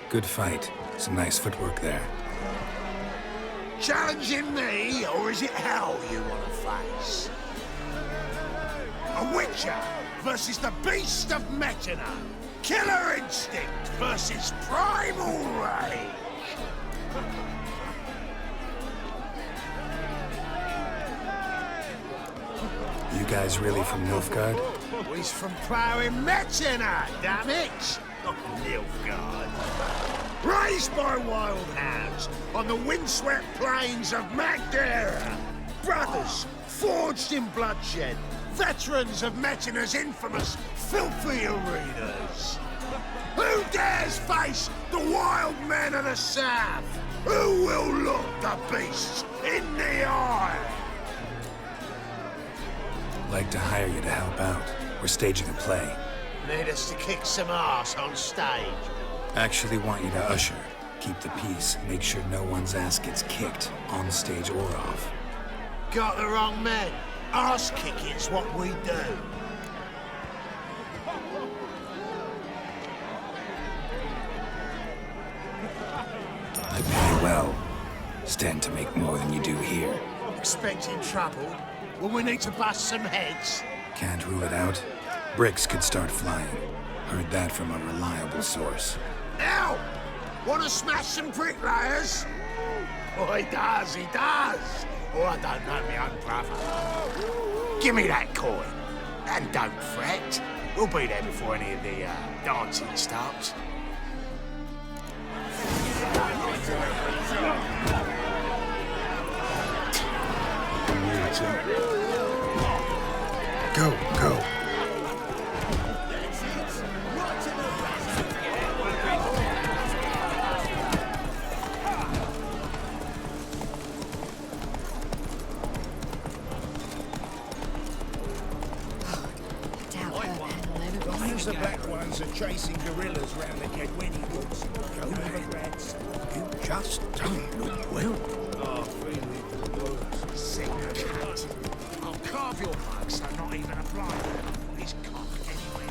Good fight. Some nice footwork there. Challenging me, or is it hell you want to face? A Witcher versus the Beast of Metina. Killer instinct versus primal rage. You guys really from Nilfgaard? He's from ploughing Metina, damn it! Not Nilfgaard. Raised by wild hounds on the windswept plains of Magdera. Brothers forged in bloodshed. Veterans of Metina's infamous filthy arenas. Who dares face the wild men of the south? Who will look the beasts in the eye? Like to hire you to help out. We're staging a play. Need us to kick some ass on stage. Actually want you to usher. Keep the peace. Make sure no one's ass gets kicked, on stage or off. Got the wrong men. Ass kicking's what we do. I pay you well. Stand to make more than you do here. Expecting trouble? Will we need to bust some heads? Can't rule it out. Bricks could start flying. Heard that from a reliable source. Now! Wanna smash some bricklayers? Oh, he does, he does! Oh, I don't know my own brother. Give me that coin. And don't fret. We'll be there before any of the dancing starts. Go, go. The black ones are chasing gorillas round the Gwent Woods. Go never rats. You just don't look well. Oh, feeling the worst. Sick cat. I'll carve your mug so not even a fly will his cock anyway.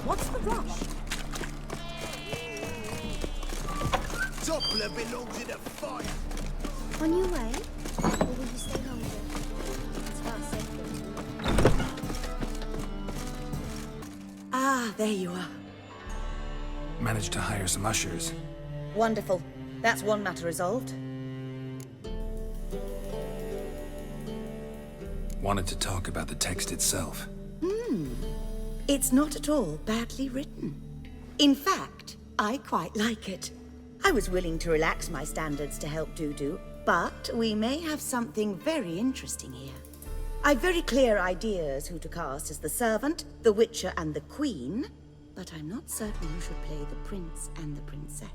What's the rush? Doppler belongs in a fire. On your way? Or will you stay longer? It's far safer. Ah, there you are. Managed to hire some ushers. Wonderful. That's one matter resolved. Wanted to talk about the text itself. It's not at all badly written. In fact, I quite like it. I was willing to relax my standards to help Dudu, but we may have something very interesting here. I've very clear ideas who to cast as the Servant, the Witcher, and the Queen, but I'm not certain who should play the Prince and the Princess.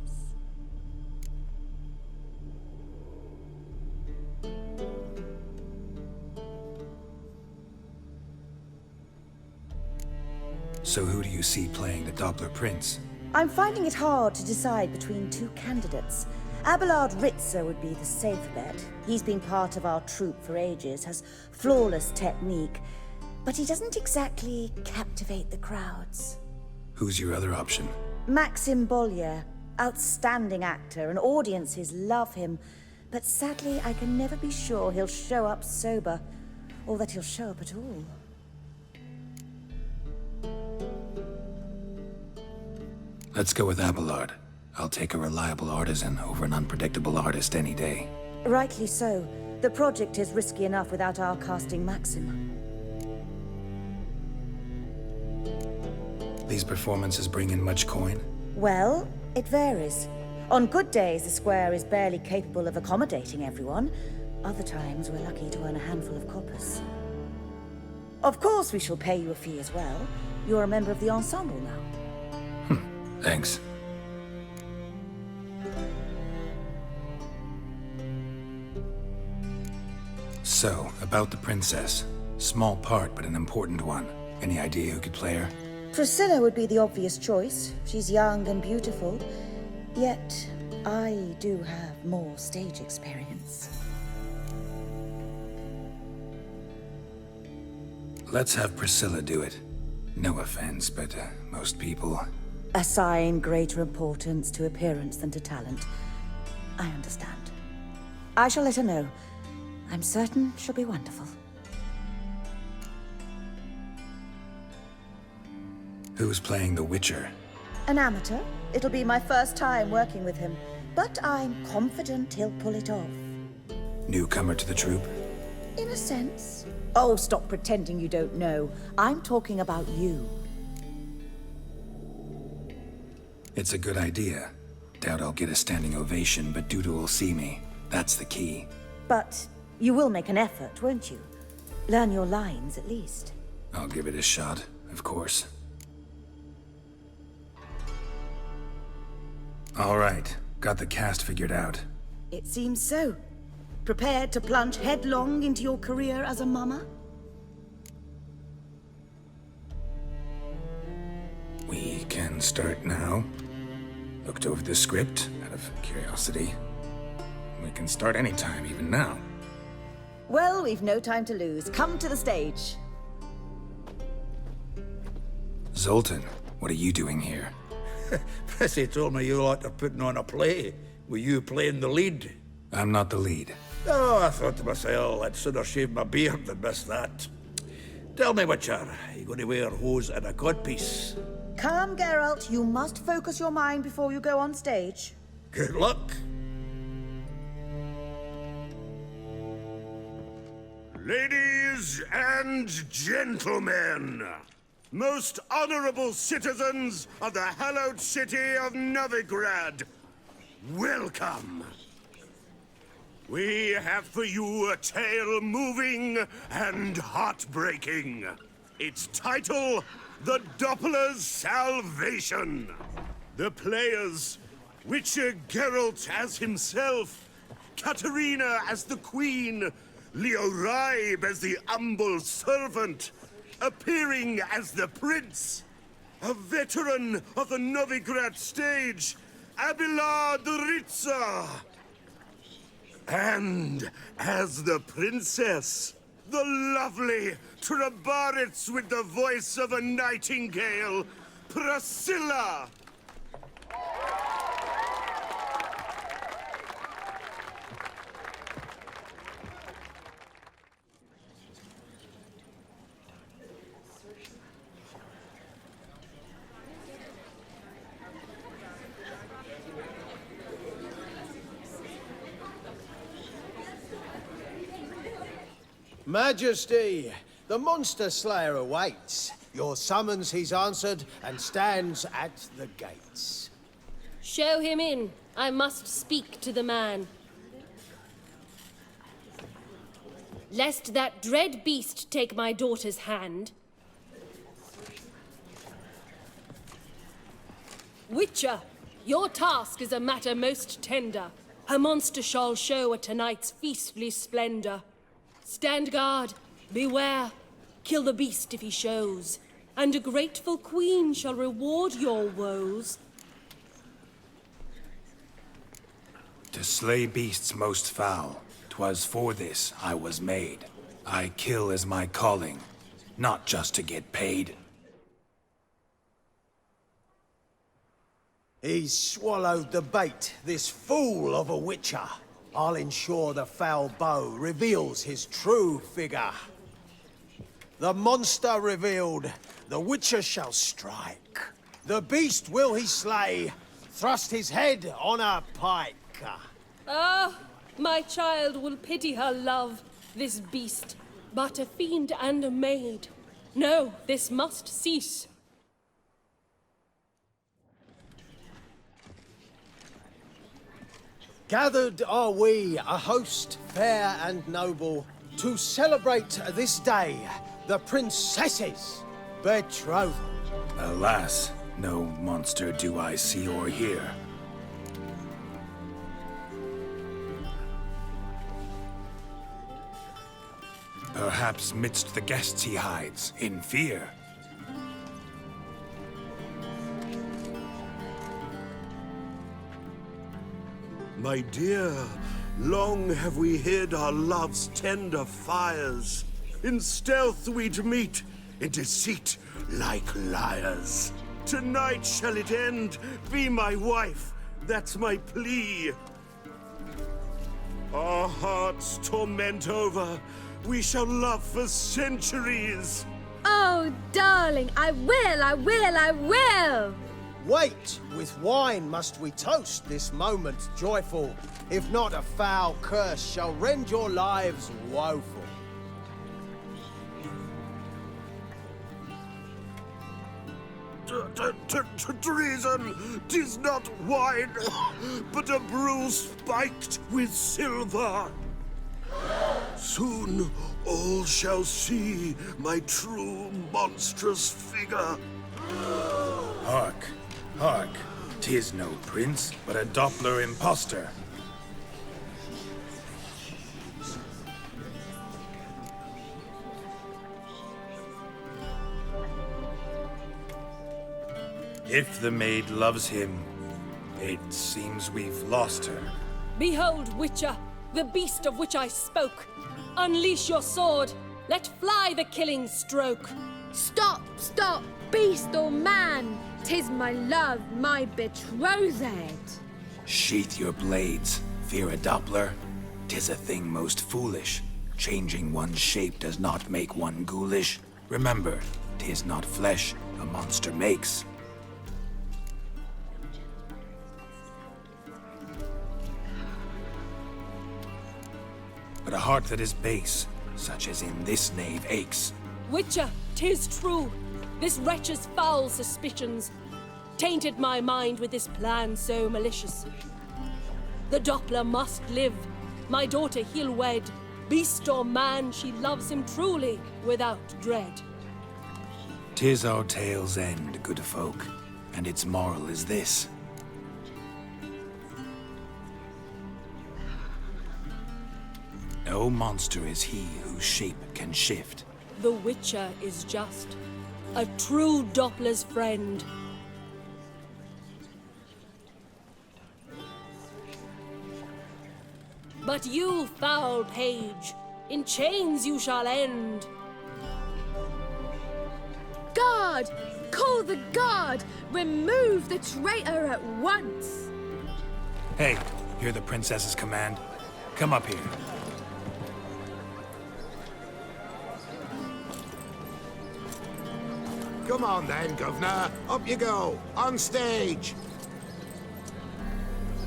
So who do you see playing the Doppler Prince? I'm finding it hard to decide between two candidates. Abelard Ritzer would be the safe bet. He's been part of our troupe for ages, has flawless technique, but he doesn't exactly captivate the crowds. Who's your other option? Maxim Bollier, outstanding actor, and audiences love him, but sadly I can never be sure he'll show up sober, or that he'll show up at all. Let's go with Abelard. I'll take a reliable artisan over an unpredictable artist any day. Rightly so. The project is risky enough without our casting Maxim. These performances bring in much coin? Well, it varies. On good days, the square is barely capable of accommodating everyone. Other times, we're lucky to earn a handful of coppers. Of course, we shall pay you a fee as well. You're a member of the ensemble now. Thanks. So, about the princess. Small part, but an important one. Any idea who could play her? Priscilla would be the obvious choice. She's young and beautiful. Yet, I do have more stage experience. Let's have Priscilla do it. No offense, but most people... Assign greater importance to appearance than to talent. I understand. I shall let her know. I'm certain she'll be wonderful. Who's playing the Witcher? An amateur. It'll be my first time working with him, but I'm confident he'll pull it off. Newcomer to the troupe? In a sense. Oh, stop pretending you don't know. I'm talking about you. It's a good idea. Doubt I'll get a standing ovation, but Dudu will see me. That's the key. But you will make an effort, won't you? Learn your lines, at least. I'll give it a shot, of course. All right, got the cast figured out. It seems so. Prepared to plunge headlong into your career as a mama? We can start now. Looked over the script, out of curiosity. We can start anytime, even now. Well, we've no time to lose. Come to the stage. Zoltan, what are you doing here? Prissy told me you lot are putting on a play. Were you playing the lead? I'm not the lead. Oh, I thought to myself, I'd sooner shave my beard than miss that. Tell me, Witcher, are you going to wear hose and a codpiece? Come, Geralt. You must focus your mind before you go on stage. Good luck. Ladies and gentlemen, most honorable citizens of the hallowed city of Novigrad, welcome. We have for you a tale moving and heartbreaking. Its title, The Doppler's Salvation. The players, Witcher Geralt as himself, Katerina as the Queen, Leo Raib as the humble servant, appearing as the Prince, a veteran of the Novigrad stage, Abelard Ritza, and as the Princess, the lovely Trabaritz with the voice of a nightingale, Priscilla. Majesty, the monster slayer awaits. Your summons he's answered and stands at the gates. Show him in. I must speak to the man. Lest that dread beast take my daughter's hand. Witcher, your task is a matter most tender. A monster shall show at tonight's feastly splendor. Stand guard, beware, kill the beast if he shows, and a grateful queen shall reward your woes. To slay beasts most foul, 'twas for this I was made. I kill as my calling, not just to get paid. He's swallowed the bait, this fool of a witcher. I'll ensure the foul bow reveals his true figure. The monster revealed, the witcher shall strike. The beast will he slay, thrust his head on a pike. Ah, my child will pity her love, this beast, but a fiend and a maid. No, this must cease. Gathered are we, a host fair and noble, to celebrate this day, the princess's betrothal. Alas, no monster do I see or hear. Perhaps midst the guests he hides, in fear. My dear, long have we hid our love's tender fires. In stealth we'd meet, in deceit like liars. Tonight shall it end, be my wife, that's my plea. Our hearts torment over, we shall love for centuries. Oh, darling, I will! Wait, with wine must we toast this moment joyful. If not, a foul curse shall rend your lives woeful. Treason! 'Tis not wine, but a brew spiked with silver. Soon all shall see my true monstrous figure. Hark, hark. 'Tis no prince, but a Doppler impostor. If the maid loves him, it seems we've lost her. Behold, Witcher, the beast of which I spoke. Unleash your sword. Let fly the killing stroke. Stop, stop, beast or man! 'Tis my love, my betrothed. Sheath your blades, fear a Doppler. 'Tis a thing most foolish. Changing one's shape does not make one ghoulish. Remember, 'tis not flesh a monster makes. But a heart that is base, such as in this knave, aches. Witcher, 'tis true. This wretch's foul suspicions tainted my mind with this plan so malicious. The Doppler must live. My daughter he'll wed. Beast or man, she loves him truly, without dread. 'Tis our tale's end, good folk, and its moral is this. No monster is he whose shape can shift. The Witcher is just a true Doppler's friend. But you, foul page, in chains you shall end. Guard! Call the guard! Remove the traitor at once! Hey, hear the princess's command? Come up here. Come on then, Governor. Up you go. On stage.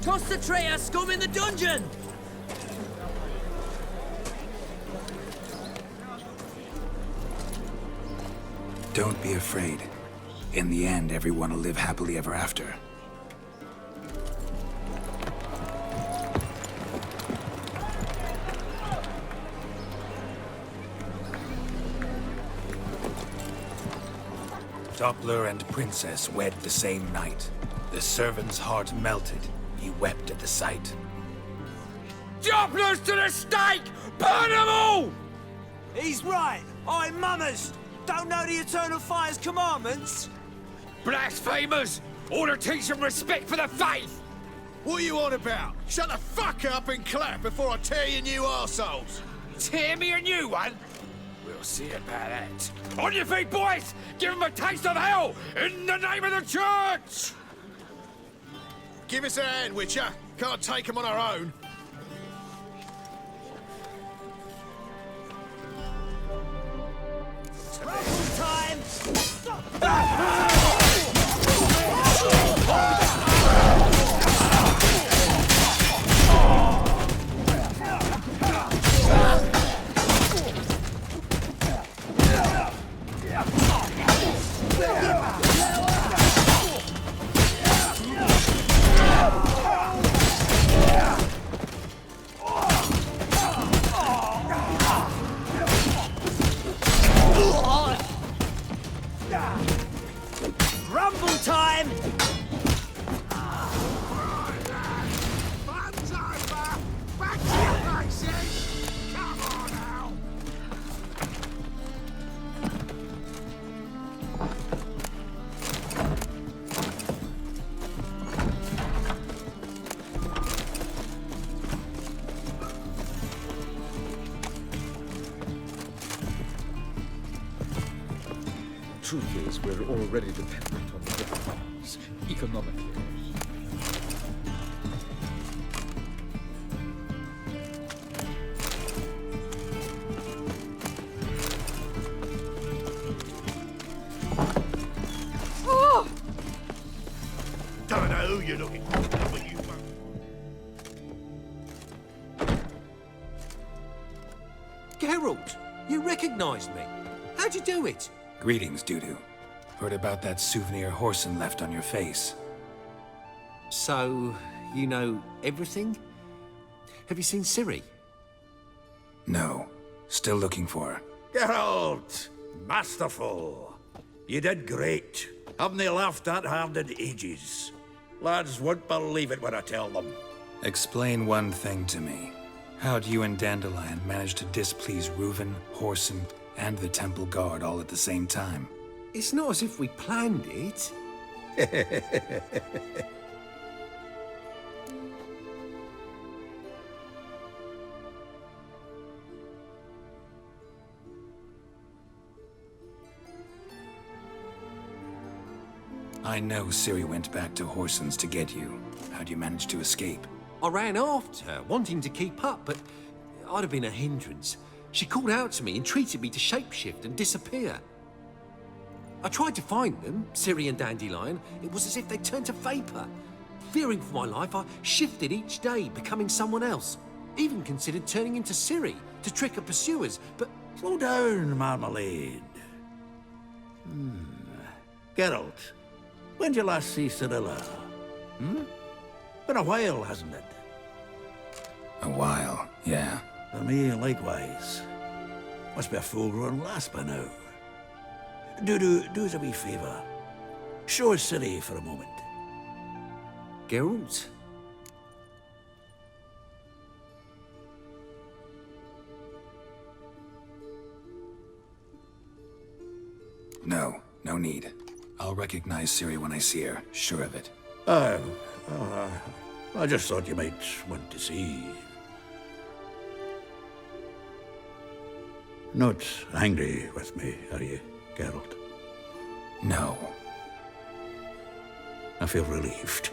Toss the traitor scum in the dungeon! Don't be afraid. In the end, everyone will live happily ever after. Doppler and princess wed the same night. The servant's heart melted. He wept at the sight. Dopplers to the stake! Burn them all! He's right. I'm mummers. Don't know the Eternal Fire's commandments? Blasphemers! Ought to teach them respect for the faith! What are you on about? Shut the fuck up and clap before I tear you new arseholes! Tear me a new one? We'll see about that. On your feet, boys! Give them a taste of hell in the name of the church! Give us a hand, Witcher. Can't take them on our own. Time! truth is, we're already dependent on the Vikings, economically. Don't know who you're looking for, but you won't. Geralt, you recognized me. How'd you do it? Greetings, Dudu. Heard about that souvenir Horson left on your face. So, you know everything? Have you seen Ciri? No. Still looking for her. Geralt! Masterful! You did great. Haven't they laughed that hard in ages? Lads won't believe it when I tell them. Explain one thing to me. How do you and Dandelion manage to displease Reuven, Horson, and the Temple Guard all at the same time? It's not as if we planned it. I know Ciri went back to Horson's to get you. How'd you manage to escape? I ran after her, wanting to keep up, but I'd have been a hindrance. She called out to me, entreated me to shapeshift and disappear. I tried to find them, Ciri and Dandelion. It was as if they turned to vapor. Fearing for my life, I shifted each day, becoming someone else. Even considered turning into Ciri to trick her pursuers, but... Slow down, Marmalade. Geralt, when'd you last see Cirilla? Been a while, hasn't it? A while, yeah. For me, likewise. Must be a full-grown lass by now. Do us a wee favour. Show us Ciri for a moment. Geralt? No need. I'll recognize Ciri when I see her, sure of it. I just thought you might want to see. Not angry with me, are you, Geralt? No. I feel relieved.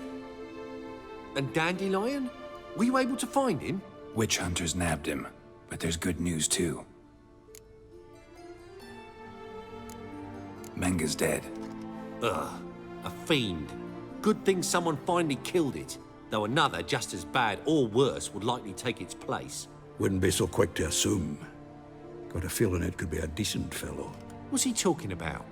And Dandelion? Were you able to find him? Witch hunters nabbed him, but there's good news too. Menga's dead. Ugh, a fiend. Good thing someone finally killed it, though another just as bad or worse would likely take its place. Wouldn't be so quick to assume. Got a feeling it could be a decent fellow. What's he talking about?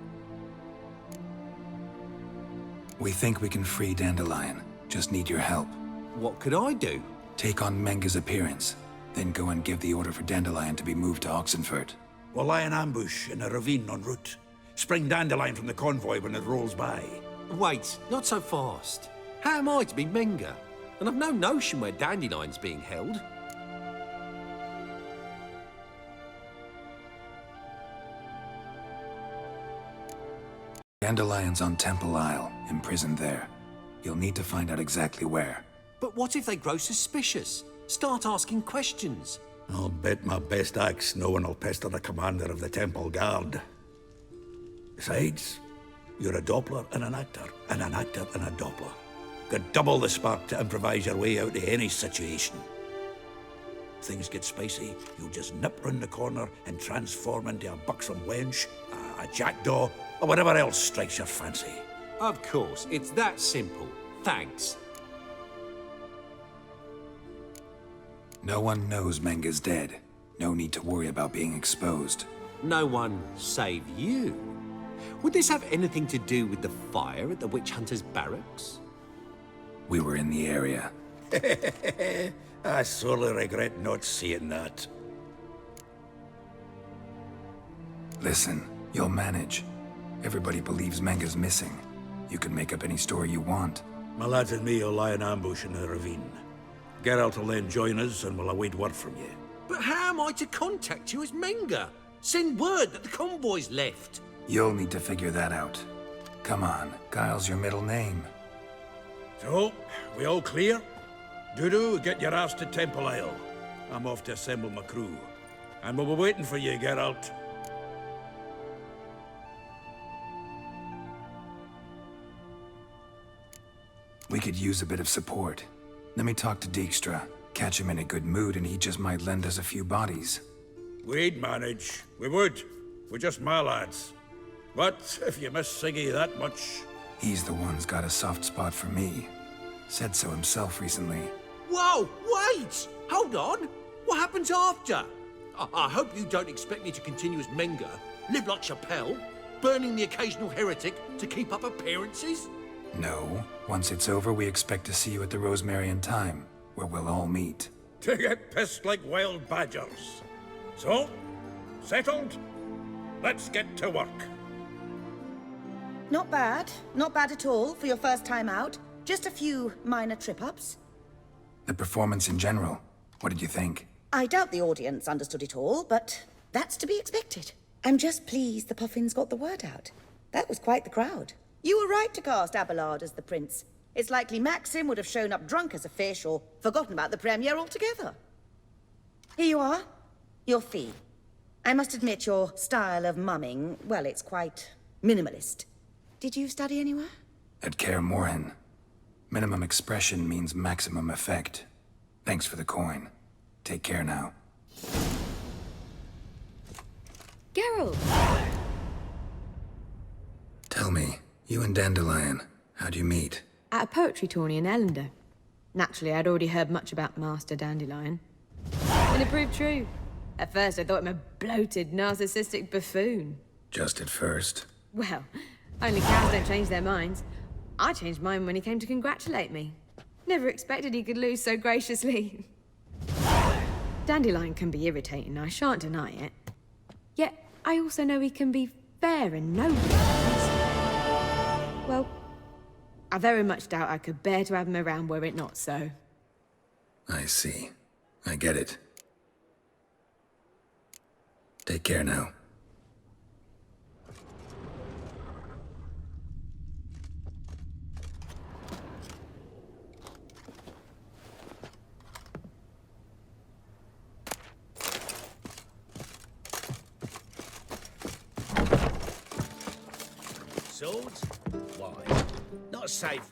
We think we can free Dandelion. Just need your help. What could I do? Take on Menga's appearance, then go and give the order for Dandelion to be moved to Oxenfurt. We'll lie in ambush in a ravine en route. Spring Dandelion from the convoy when it rolls by. Wait, not so fast. How am I to be Menga? And I've no notion where Dandelion's being held. Dandelion's on Temple Isle, imprisoned there. You'll need to find out exactly where. But what if they grow suspicious? Start asking questions? I'll bet my best axe no one will pester the commander of the Temple Guard. Besides, you're a Doppler and an actor and a Doppler. Got double the spark to improvise your way out of any situation. Things get spicy, you'll just nip round the corner and transform into a buxom wench, a jackdaw, or whatever else strikes your fancy. Of course, it's that simple. Thanks. No one knows Menga's dead. No need to worry about being exposed. No one save you. Would this have anything to do with the fire at the witch hunter's barracks? We were in the area. I sorely regret not seeing that. Listen, you'll manage. Everybody believes Menga's missing. You can make up any story you want. My lads and me will lie in ambush in the ravine. Geralt will then join us and we'll await word from you. But how am I to contact you as Menga? Send word that the convoy's left. You'll need to figure that out. Come on, Guile's your middle name. So, we all clear? Dudu, get your ass to Temple Isle. I'm off to assemble my crew. And we'll be waiting for you, Geralt. could use a bit of support. Let me talk to Dijkstra. Catch him in a good mood and he just might lend us a few bodies. We'd manage. We would. We're just my lads. But if you miss Siggy that much... He's the one's got a soft spot for me. Said so himself recently. Whoa, wait! Hold on! What happens after? I hope you don't expect me to continue as Menger, live like Chappelle, burning the occasional heretic to keep up appearances? No. Once it's over, we expect to see you at the Rosemary in Time, where we'll all meet. To get pissed like wild badgers. So, settled? Let's get to work. Not bad. Not bad at all for your first time out. Just a few minor trip-ups. The performance in general, what did you think? I doubt the audience understood it all, but that's to be expected. I'm just pleased the Puffins got the word out. That was quite the crowd. You were right to cast Abelard as the prince. It's likely Maxim would have shown up drunk as a fish or forgotten about the premiere altogether. Here you are. Your fee. I must admit your style of mumming, well, it's quite minimalist. Did you study anywhere? At Kaer Morhen. Minimum expression means maximum effect. Thanks for the coin. Take care now. Geralt! Tell me, you and Dandelion, how'd you meet? At a poetry tourney in Ellender. Naturally, I'd already heard much about Master Dandelion. And it proved true. At first, I thought him a bloated, narcissistic buffoon. Just at first. Well, only cows don't change their minds. I changed mine when he came to congratulate me. Never expected he could lose so graciously. Dandelion can be irritating, I shan't deny it. Yet, I also know he can be fair and noble. Well, I very much doubt I could bear to have him around were it not so. I see. I get it. Take care now. Swords? Why? Not safe.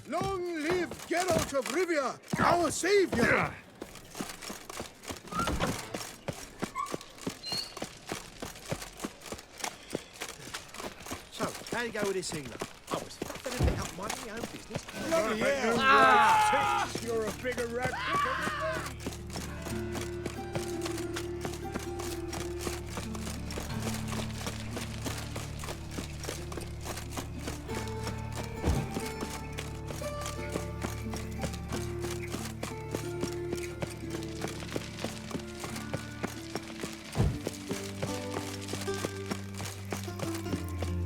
Long live Geralt of Rivia, our savior! So, how you go with this healer? I was fucking a bit up minding my own business. Bloody hell! You're a bigger rat than me.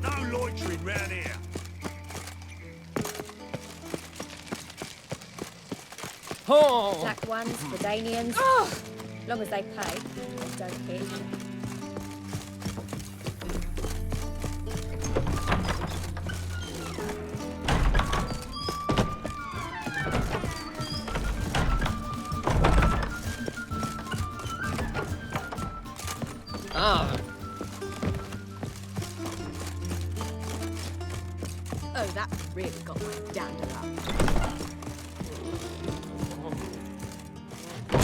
No loitering round here. Oh! Black ones, Redanians. Long as they pay, they don't hit. Oh, that really got my dander up.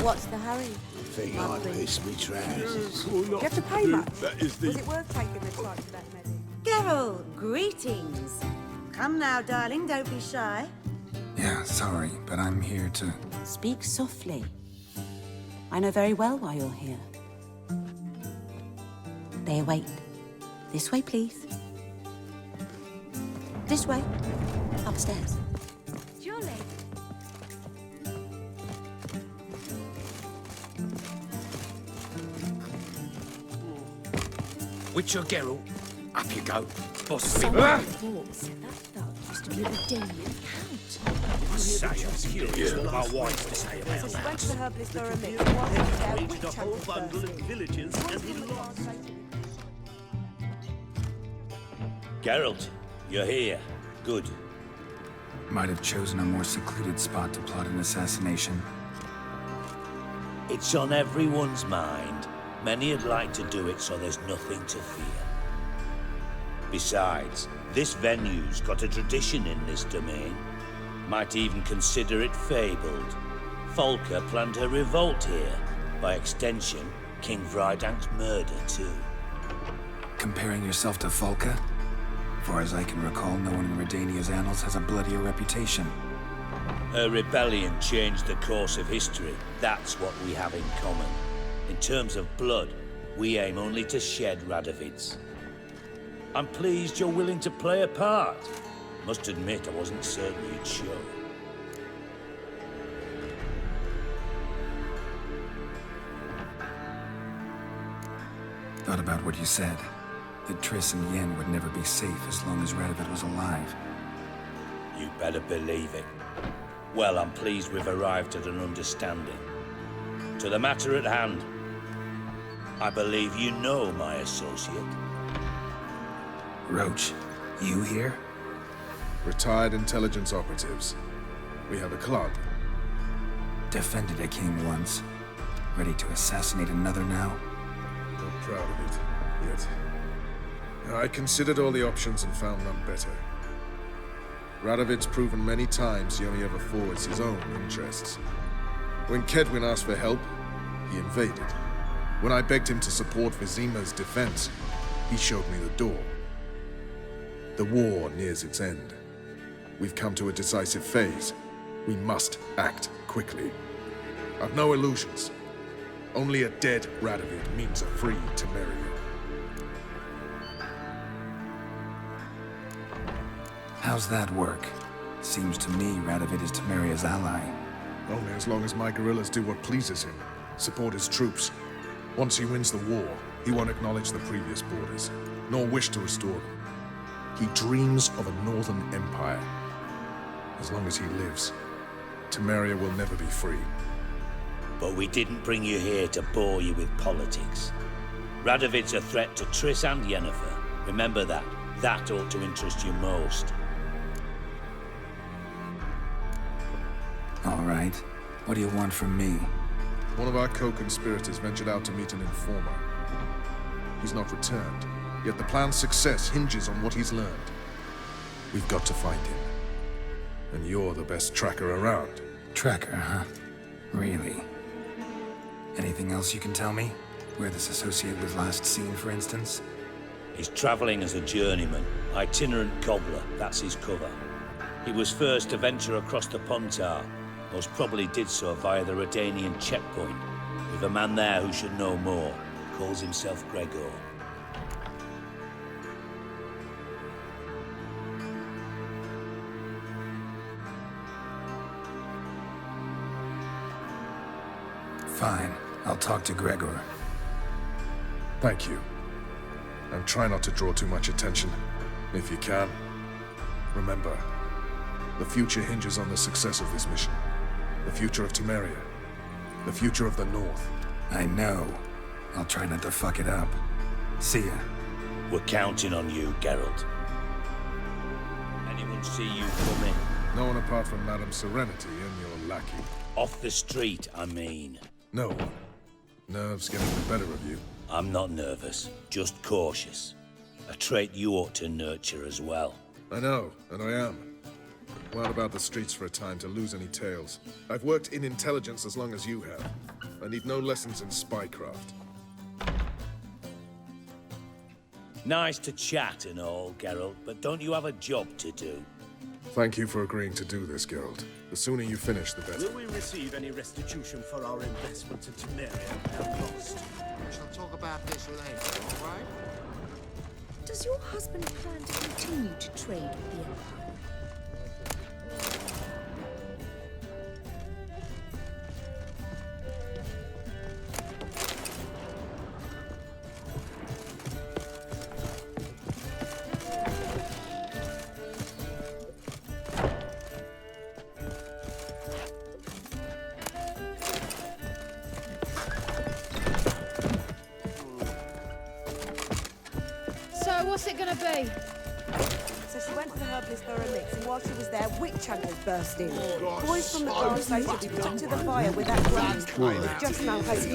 What's the hurry? Think I pissed me trousers. Do you have to pay much? That is Was it worth taking the time for that medic? Geralt, greetings. Come now, darling, don't be shy. Yeah, sorry, but I'm here to... Speak softly. I know very well why you're here. They await. This way, please. This way. Upstairs. Jolly. Witcher Geralt, up you go. Boss Someone before said that thug used to be a Redanian count. Say I'm curious what my wife's to say about So she that. went to the herbalist for a mix. One was there, Reached which a whole was bundle of thirsty. villagers and he lost. Geralt, you're here. Good. Might have chosen a more secluded spot to plot an assassination. It's on everyone's mind. Many would like to do it so there's nothing to fear. Besides, this venue's got a tradition in this domain. Might even consider it fabled. Folka planned her revolt here. By extension, King Vrydank's murder too. Comparing yourself to Folka? Far as I can recall, no one in Redania's annals has a bloodier reputation. Her rebellion changed the course of history. That's what we have in common. In terms of blood, we aim only to shed Radovid's. I'm pleased you're willing to play a part. Must admit, I wasn't certain you'd show. Thought about what you said. That Triss and Yen would never be safe as long as Radovid was alive. You better believe it. Well, I'm pleased we've arrived at an understanding. To the matter at hand, I believe you know my associate. Roach, you here? Retired intelligence operatives. We have a club. Defended a king once. Ready to assassinate another now? Not proud of it, yet. I considered all the options and found none better. Radovid's proven many times he only ever forwards his own interests. When Kedwin asked for help, he invaded. When I begged him to support Vizima's defense, he showed me the door. The war nears its end. We've come to a decisive phase. We must act quickly. I've no illusions. Only a dead Radovid means a free Temeria. How's that work? Seems to me Radovid is Temeria's ally. Only as long as my guerrillas do what pleases him. Support his troops. Once he wins the war, he won't acknowledge the previous borders, nor wish to restore them. He dreams of a northern empire. As long as he lives, Temeria will never be free. But we didn't bring you here to bore you with politics. Radovid's a threat to Triss and Yennefer. Remember that. That ought to interest you most. All right. What do you want from me? One of our co-conspirators ventured out to meet an informer. He's not returned, yet the plan's success hinges on what he's learned. We've got to find him. And you're the best tracker around. Tracker, huh? Really? Anything else you can tell me? Where this associate was last seen, for instance? He's traveling as a journeyman, itinerant cobbler, that's his cover. He was first to venture across the Pontar, most probably did so via the Redanian checkpoint, with a man there who should know more, calls himself Gregor. Fine, I'll talk to Gregor. Thank you. And try not to draw too much attention, if you can. Remember, the future hinges on the success of this mission. The future of Temeria. The future of the North. I know. I'll try not to fuck it up. See ya. We're counting on you, Geralt. Anyone see you coming? No one apart from Madame Serenity and your lackey. Off the street, I mean. No one. Nerves getting the better of you. I'm not nervous, just cautious. A trait you ought to nurture as well. I know, and I am. Well about the streets for a time to lose any tales. I've worked in intelligence as long as you have. I need no lessons in spycraft. Nice to chat and all, Geralt, but don't you have a job to do? Thank you for agreeing to do this, Geralt. The sooner you finish, the better. Will we receive any restitution for our investment in Temeria now lost? We shall talk about this later, all right? Does your husband plan to continue to trade with the Empire? What's it gonna be? So she went to the herbalist for a mix, and while she was there, witch hunters burst in. Boys from the gas station took to the fire with that glass. Just now has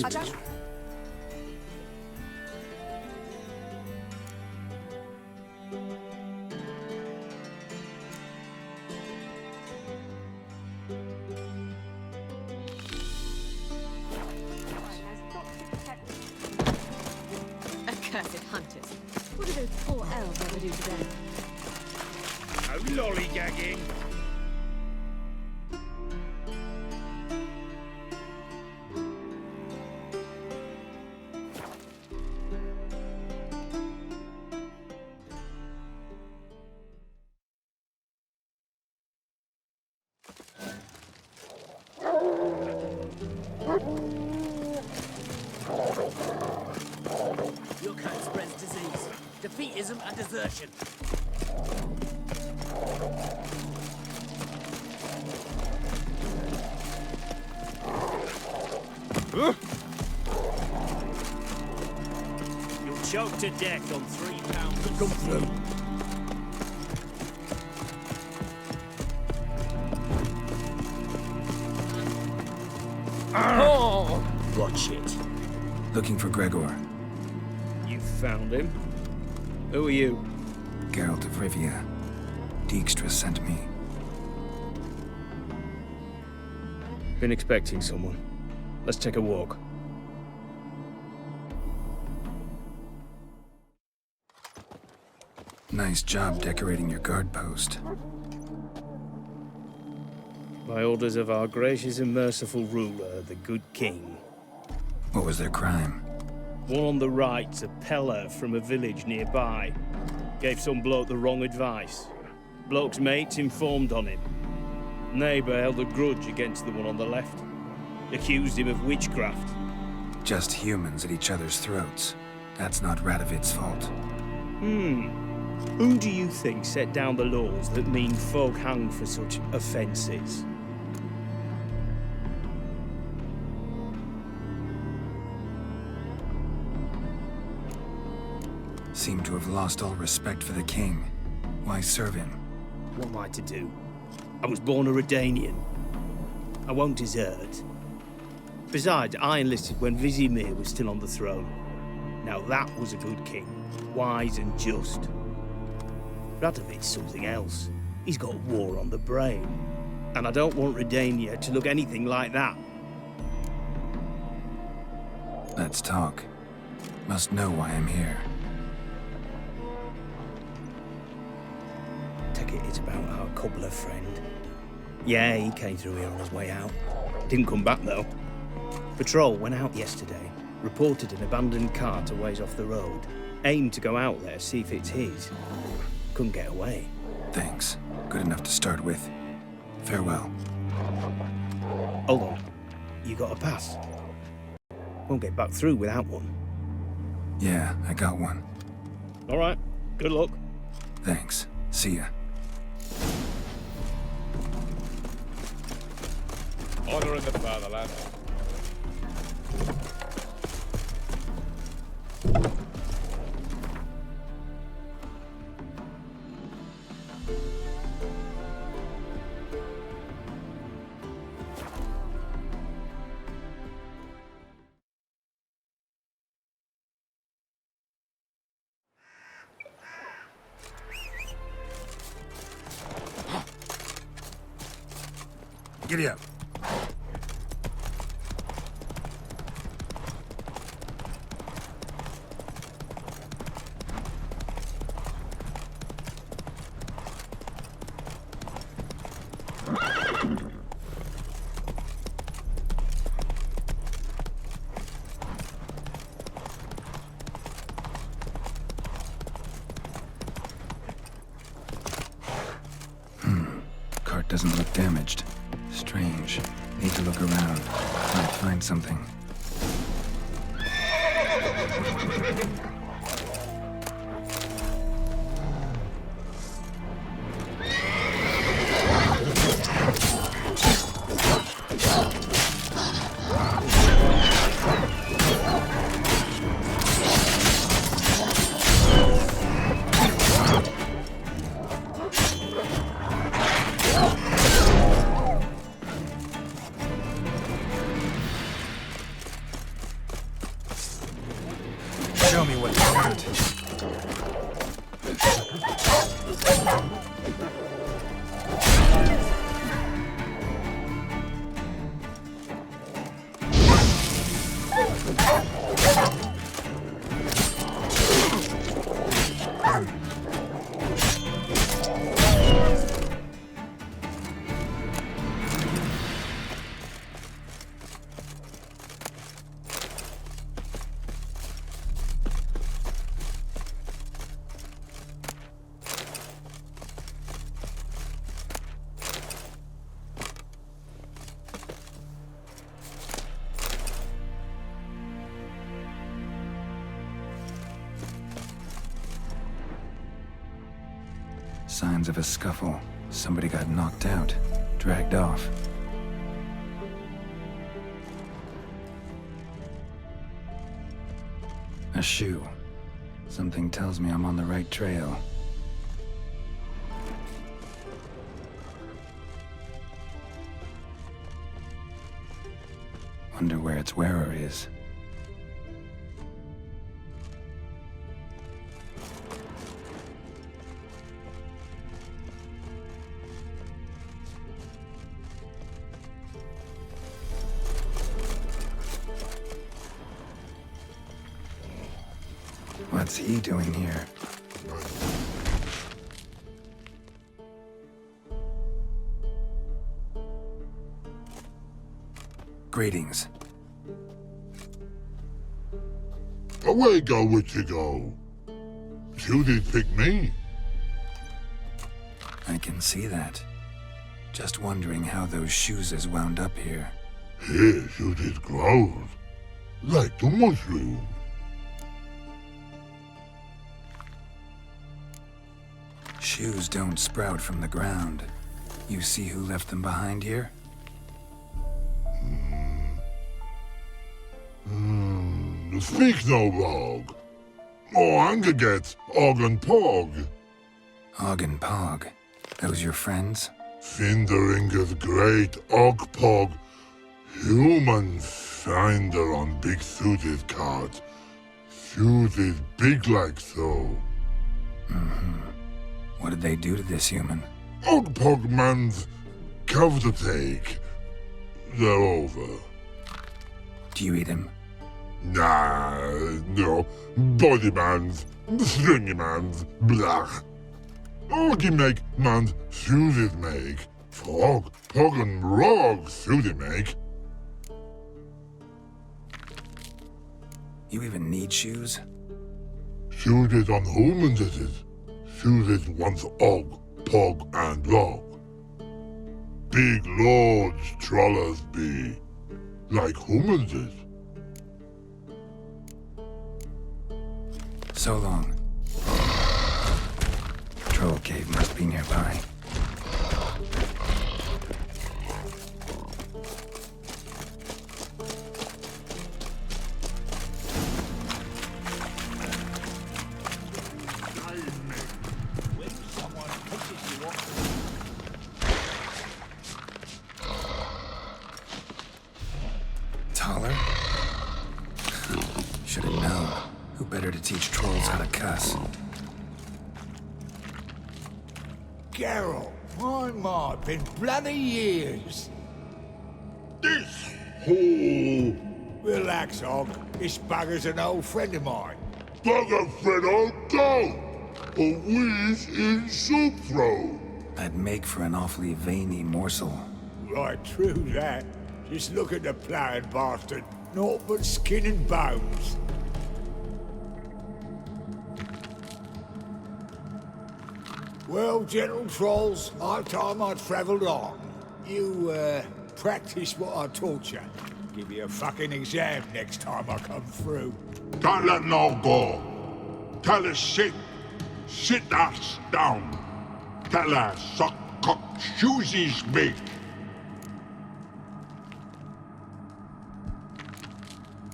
I don't... bastard hunters. What do those poor elves ever do to them? No lollygagging. Your kind spreads disease, defeatism, and desertion. You'll choke to death on 3 pounds of... Come through. Oh! Watch it. Looking for Gregor. You found him? Who are you? Geralt of Rivia. Dijkstra sent me. Been expecting someone. Let's take a walk. Nice job decorating your guard post. By orders of our gracious and merciful ruler, the good king. What was their crime? One on the right's a peller from a village nearby. Gave some bloke the wrong advice. Bloke's mates informed on him. Neighbour held a grudge against the one on the left. Accused him of witchcraft. Just humans at each other's throats. That's not Radovid's fault. Who do you think set down the laws that mean folk hanged for such offences? Seem to have lost all respect for the king. Why serve him? What am I to do? I was born a Redanian. I won't desert. Besides, I enlisted when Vizimir was still on the throne. Now that was a good king. Wise and just. Radovid's something else. He's got war on the brain. And I don't want Redania to look anything like that. Let's talk. Must know why I'm here. Take it it's about our cobbler friend. Yeah, he came through here on his way out. Didn't come back though. Patrol went out yesterday. Reported an abandoned cart a ways off the road. Aimed to go out there, see if it's his. Couldn't get away. Thanks. Good enough to start with. Farewell. Hold on. You got a pass? Won't get back through without one. Yeah, I got one. All right. Good luck. Thanks. See ya. Honor in the fatherland. Giddy up. Cart doesn't look damaged. Strange. Need to look around. Might find something. Show me what Signs of a scuffle. Somebody got knocked out, dragged off. A shoe. Something tells me I'm on the right trail. Wonder where its wearer is. What's he doing here? Greetings. Away go, witchy go. You did pick me. I can see that. Just wondering how those shoes is wound up here. Here you did grow. Like the mushroom. Shoes don't sprout from the ground. You see who left them behind here? Speak no log. Oh, anger gets Og and Pog. Og and Pog. Those your friends? Finderinger's great Og Pog. Human finder on big suited cards. Suited big like so. What did they do to this human? Og Pog man's cover to take. They're over. Do you eat him? Nah, no. Body man's, stringy man's, blah. Oggy make man's suited make. Frog, Pog and Rog suited make. You even need shoes? Suited on humans it is. Suited once Og, Pog and Log. Big lords trollers be. Like humans is. So long. Troll cave must be nearby. Taller? Should have known. Who better to teach trolls how to cuss? Geralt, my, been bloody years. This hole. Relax, Og. This bugger's an old friend of mine. Bugger friend old go. A wheeze in soup throw. That'd make for an awfully veiny morsel. Right, true that. Just look at the ploughing bastard. Naught but skin and bones. Well, gentle trolls, high time I travelled on. You, practice what I taught you. Give you a fucking exam next time I come through. Don't let no go. Tell her sit. Sit ass down. Tell her suck cock shoesies big.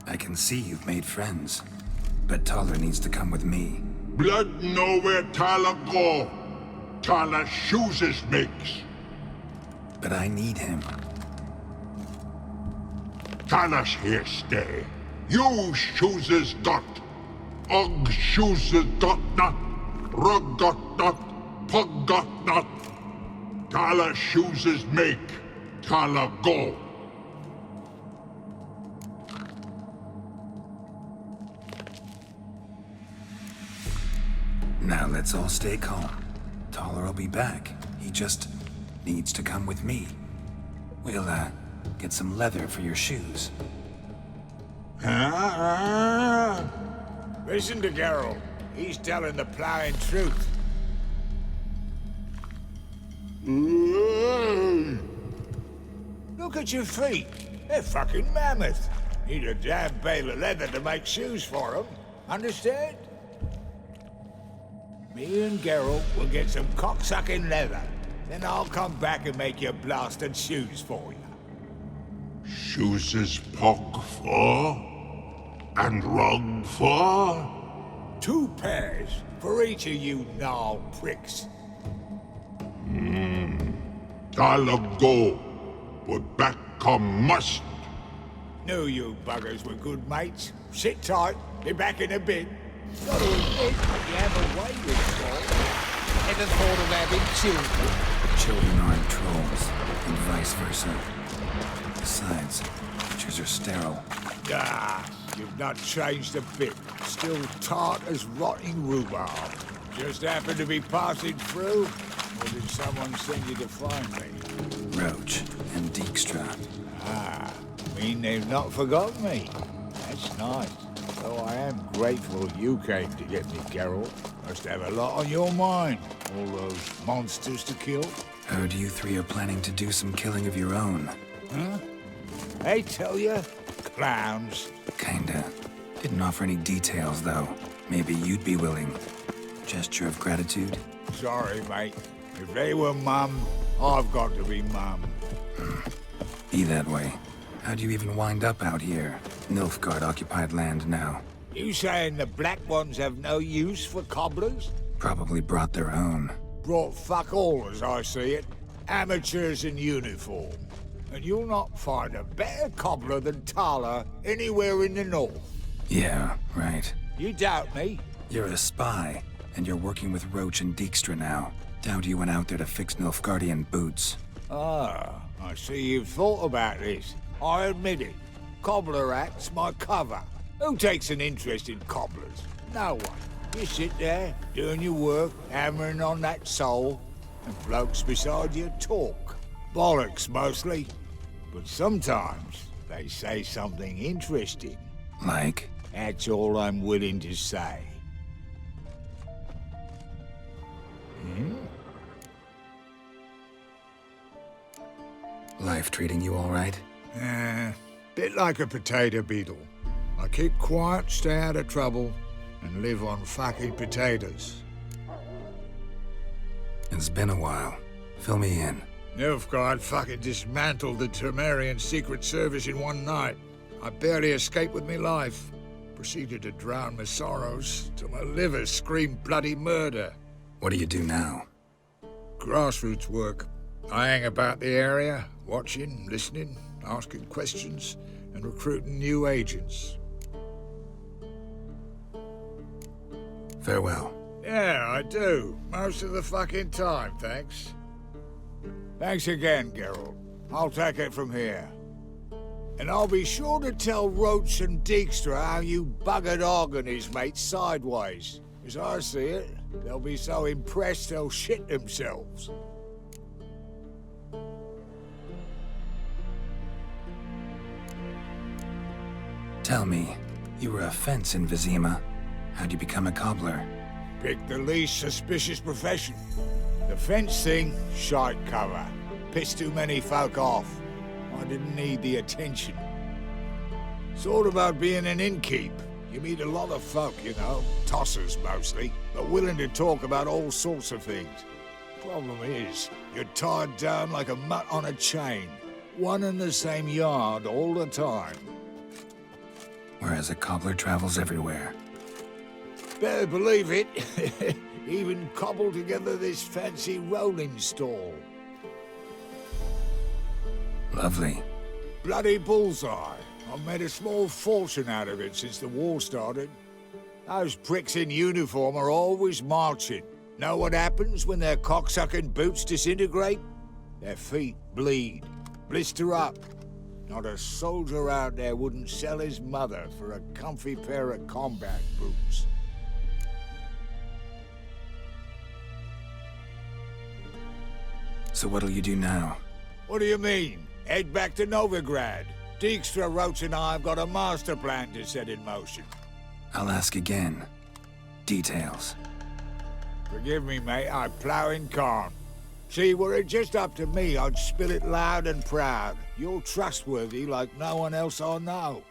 I can see you've made friends, but Taller needs to come with me. Blood nowhere Tyler go. Tyler shoesies makes. But I need him. Tyler's here stay. You shoesies got. Og shoesies got not. Rug got not. Pug got not. Tyler shoesies make. Tyler go. Now let's all stay calm. Taller will be back. He just needs to come with me. We'll, get some leather for your shoes. Listen to Geralt. He's telling the ploughing truth. Look at your feet. They're fucking mammoth. Need a damn bale of leather to make shoes for them. Understand? Me and Geralt will get some cocksucking leather. Then I'll come back and make your blasted shoes for you. Shoes is pog for? And rug for? 2 pairs for each of you gnarl pricks. I'll go, but back come must. Knew you buggers were good mates. Sit tight, be back in a bit. Got to admit, you have a way with it. Ever thought of having children? Children aren't trolls, and vice versa. Besides, creatures are sterile. Ah, you've not changed a bit. Still tart as rotting rhubarb. Just happened to be passing through? Or did someone send you to find me? Roach and Dijkstra. Ah, mean they've not forgotten me. That's nice. Though I am grateful you came to get me, Geralt. Must have a lot on your mind. All those monsters to kill. Heard you 3 are planning to do some killing of your own. Huh? They tell you? Clowns. Kinda. Didn't offer any details, though. Maybe you'd be willing. Gesture of gratitude? Sorry, mate. If they were mum, I've got to be mum. Be that way. How'd you even wind up out here? Nilfgaard-occupied land now. You saying the black ones have no use for cobblers? Probably brought their own. Brought fuck all, as I see it. Amateurs in uniform. And you'll not find a better cobbler than Tala anywhere in the north. Yeah, right. You doubt me? You're a spy, and you're working with Roach and Dijkstra now. Doubt you went out there to fix Nilfgaardian boots. Ah, I see you've thought about this. I admit it. Cobbler act's my cover. Who takes an interest in cobblers? No one. You sit there, doing your work, hammering on that sole, and blokes beside you talk. Bollocks, mostly. But sometimes they say something interesting. Like? That's all I'm willing to say. Life treating you all right? Bit like a potato beetle. I keep quiet, stay out of trouble, and live on fucking potatoes. It's been a while. Fill me in. Nilfgaard fucking dismantled the Temerian Secret Service in one night. I barely escaped with my life. Proceeded to drown my sorrows till my liver screamed bloody murder. What do you do now? Grassroots work. I hang about the area, watching, listening, asking questions, and recruiting new agents. Farewell. Yeah, I do. Most of the fucking time, thanks. Thanks again, Geralt. I'll take it from here. And I'll be sure to tell Roach and Dijkstra how you buggered Og and his mates sideways. As I see it, they'll be so impressed they'll shit themselves. Tell me, you were a fence in Vizima. How'd you become a cobbler? Pick the least suspicious profession. The fence thing, shite cover. Pissed too many folk off. I didn't need the attention. Sort about being an innkeep. You meet a lot of folk, you know, tossers mostly, but willing to talk about all sorts of things. Problem is, you're tied down like a mutt on a chain. One and the same yard all the time. Whereas a cobbler travels everywhere. Better believe it. Even cobbled together this fancy rolling stall. Lovely. Bloody bullseye. I've made a small fortune out of it since the war started. Those pricks in uniform are always marching. Know what happens when their cocksucking boots disintegrate? Their feet bleed, blister up. Not a soldier out there wouldn't sell his mother for a comfy pair of combat boots. So what'll you do now? What do you mean? Head back to Novigrad. Dijkstra, Roach and I have got a master plan to set in motion. I'll ask again. Details. Forgive me, mate, I plough in calm. See, were it just up to me, I'd spill it loud and proud. You're trustworthy like no one else I know.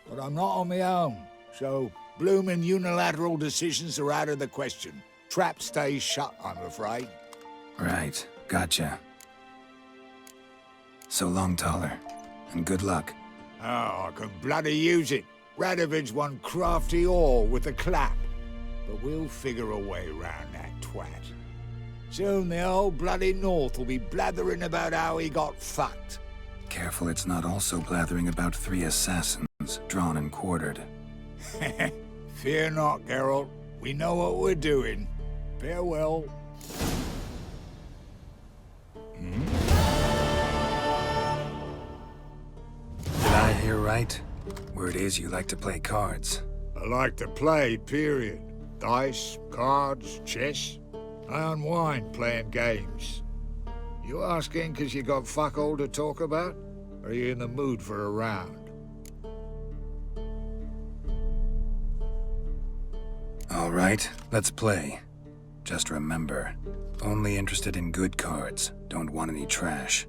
But I'm not on my own, so bloomin' unilateral decisions are out of the question. Trap stays shut, I'm afraid. Right, gotcha. So long, Taller, and good luck. Oh, I can bloody use it. Radovid's one crafty ore with a clap. But we'll figure a way round that twat. Soon the whole bloody North will be blathering about how he got fucked. Careful it's not also blathering about 3 assassins, drawn and quartered. Fear not, Geralt. We know what we're doing. Farewell. Did I hear right? Word is you like to play cards. I like to play, period. Dice, cards, chess. I unwind playing games. You asking 'cause you got fuck all to talk about? Or are you in the mood for a round? All right, let's play. Just remember, only interested in good cards. Don't want any trash.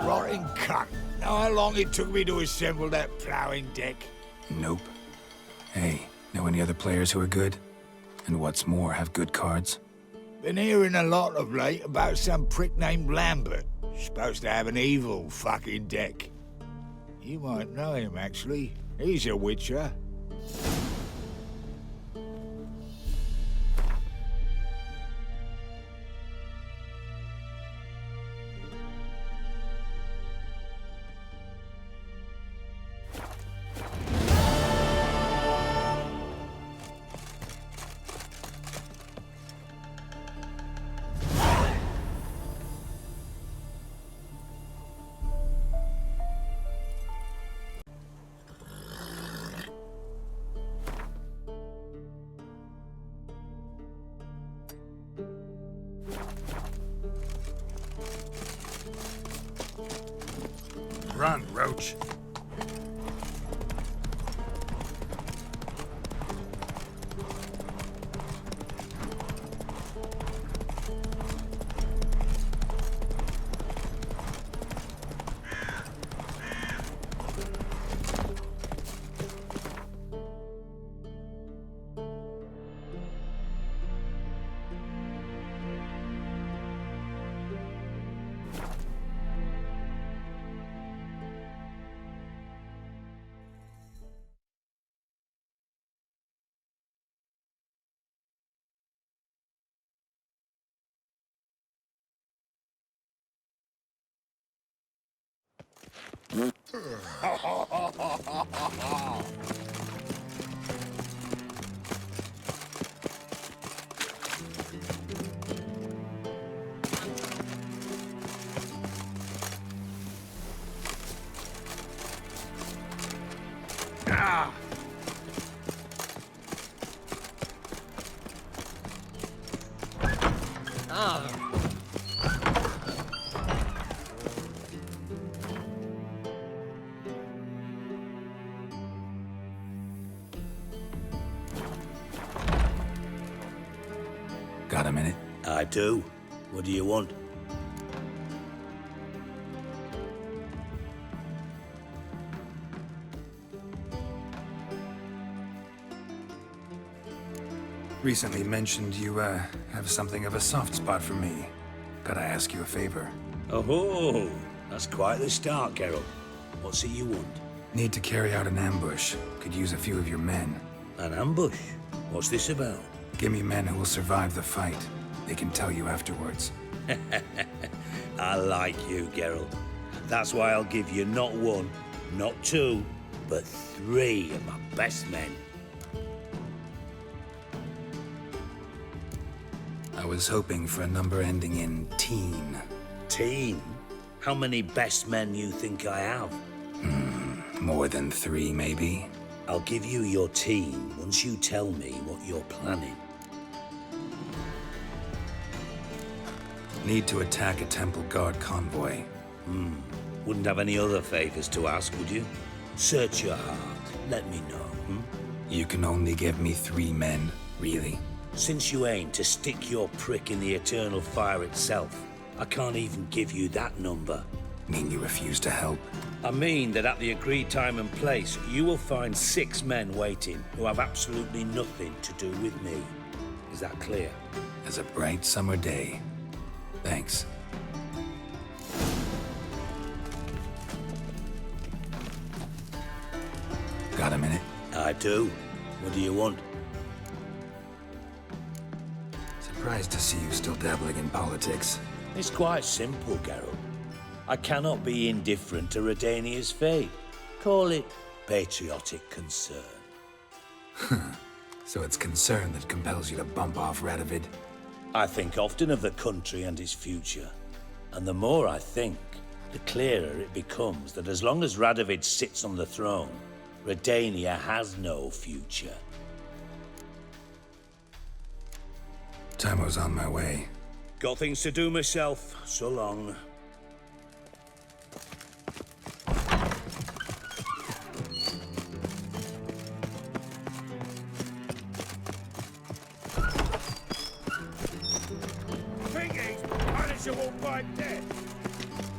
Rotting cunt. Know how long it took me to assemble that ploughing deck? Nope. Hey, know any other players who are good? And what's more, have good cards? Been hearing a lot of late about some prick named Lambert. Supposed to have an evil fucking deck. You might know him, actually. He's a witcher. Run, Roach. Got a minute? I do. What do you want? Recently mentioned you, have something of a soft spot for me. Gotta ask you a favor. Oh, that's quite the start, Geralt. What's it you want? Need to carry out an ambush. Could use a few of your men. An ambush? What's this about? Give me men who will survive the fight. They can tell you afterwards. I like you, Geralt. That's why I'll give you not one, not two, but 3 of my best men. I was hoping for a number ending in teen. Teen? How many best men you think I have? More than 3, maybe? I'll give you your teen once you tell me what you're planning. Need to attack a Temple Guard convoy. Wouldn't have any other favors to ask, would you? Search your heart. Let me know, You can only give me 3 men, really? Since you aim to stick your prick in the eternal fire itself, I can't even give you that number. Mean you refuse to help? I mean that at the agreed time and place, you will find 6 men waiting who have absolutely nothing to do with me. Is that clear? As a bright summer day. Thanks. Got a minute? I do. What do you want? Surprised to see you still dabbling in politics. It's quite simple, Geralt. I cannot be indifferent to Redania's fate. Call it patriotic concern. So it's concern that compels you to bump off Radovid? I think often of the country and its future. And the more I think, the clearer it becomes that as long as Radovid sits on the throne, Redania has no future. Tamo's on my way. Got things to do myself. So long. Vikings, punish you all by death.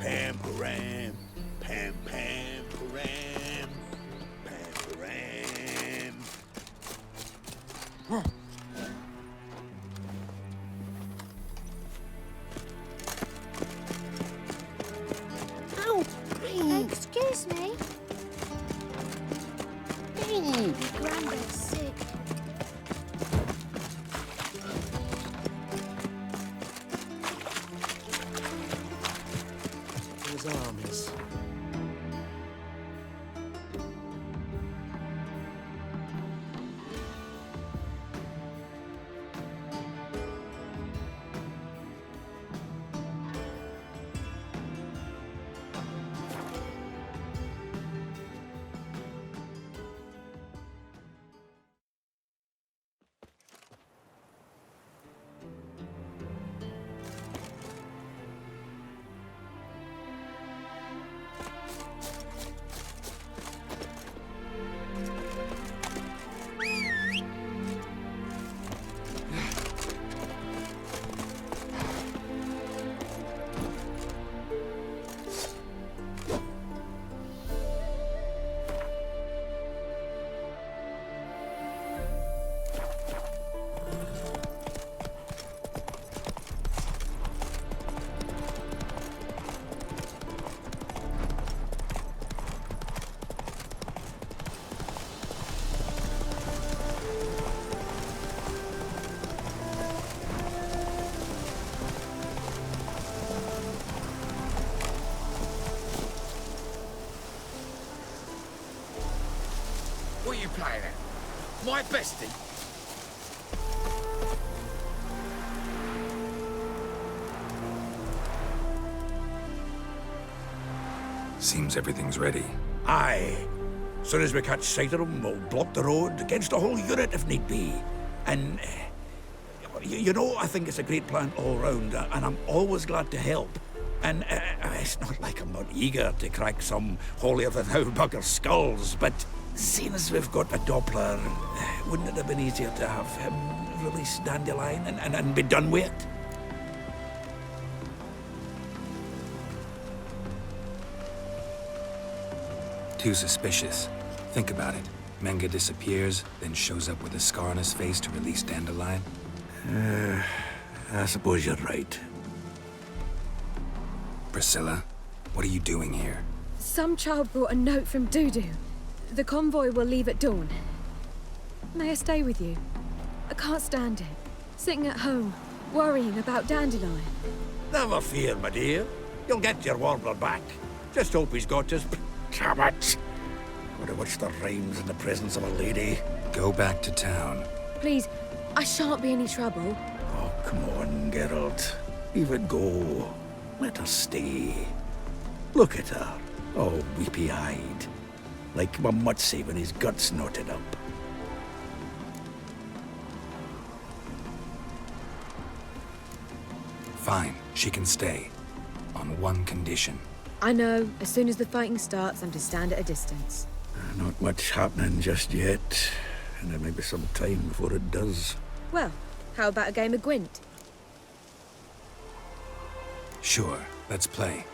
Pam param, pam pam param, pam param. Ow! Excuse me. Grandad's sick. His armies. playing at? My bestie? Seems everything's ready. Aye. Soon as we catch sight of them, we'll block the road against a whole unit if need be. And, you know, I think it's a great plan all round, and I'm always glad to help. And it's not like I'm not eager to crack some holier-than-thou bugger skulls, but seeing as we've got a Doppler, wouldn't it have been easier to have him release Dandelion and be done with it? Too suspicious. Think about it. Menga disappears, then shows up with a scar on his face to release Dandelion. I suppose you're right. Priscilla, what are you doing here? Some child brought a note from Dudu. The convoy will leave at dawn. May I stay with you? I can't stand it. Sitting at home, worrying about Dandelion. Never fear, my dear. You'll get your warbler back. Just hope he's got his... Damn it! Would have watched the rhymes in the presence of a lady. Go back to town. Please, I shan't be any trouble. Oh, come on, Geralt. Leave it go. Let her stay. Look at her, all weepy-eyed. Like my mutsy when his gut's knotted up. Fine, she can stay. On one condition. I know, as soon as the fighting starts, I'm to stand at a distance. Not much happening just yet. And there may be some time before it does. Well, how about a game of Gwent? Sure, let's play.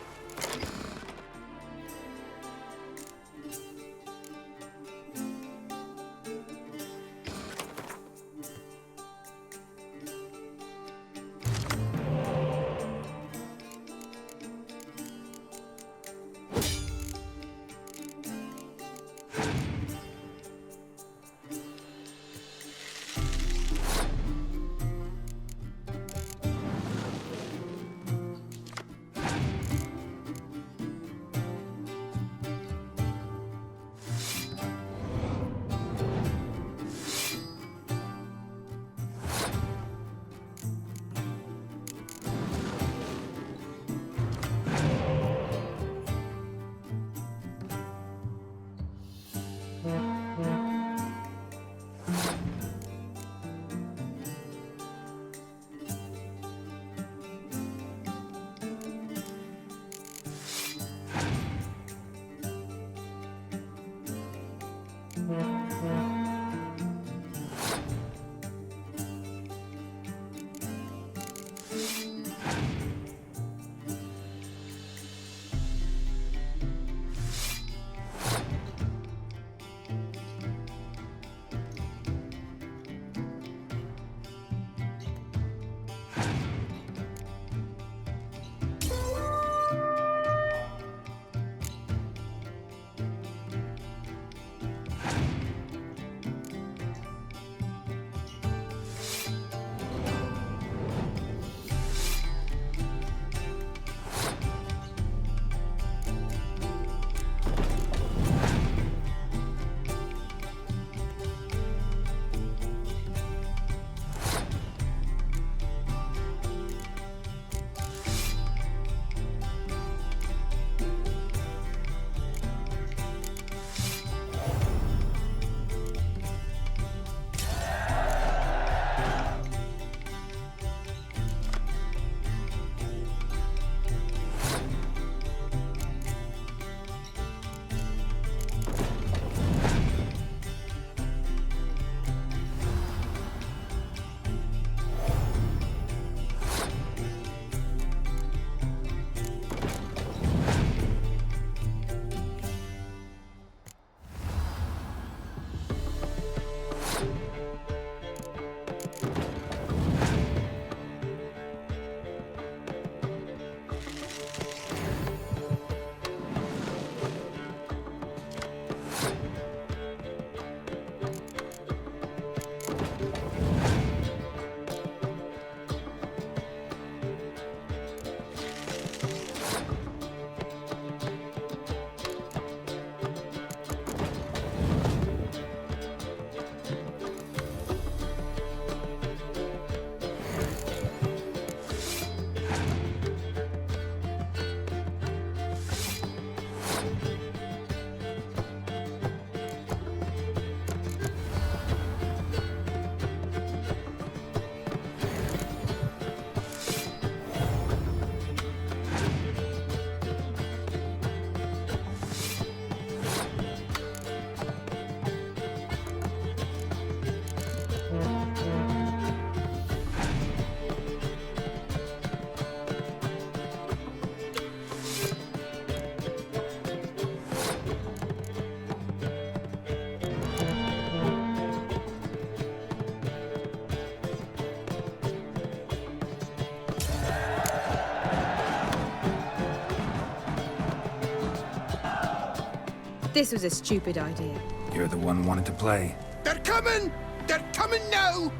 This was a stupid idea. You're the one wanted to play. They're coming! They're coming now!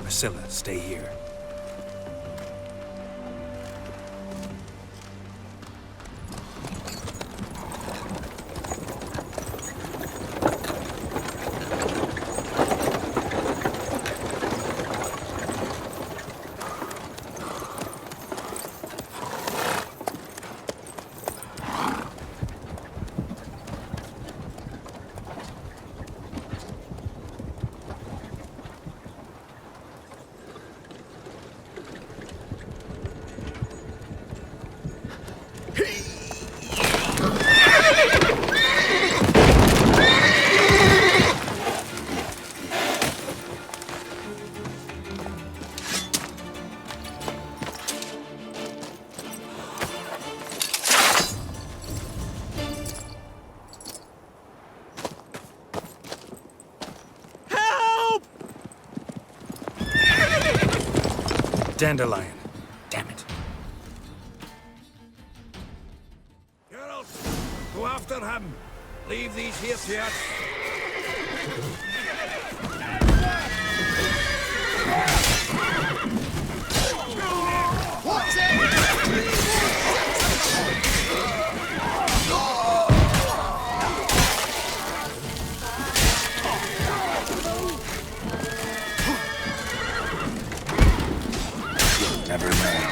Priscilla, stay here. Dandelion. Damn it. Geralt, go after him. Leave these here to us. Watch it! Never mind.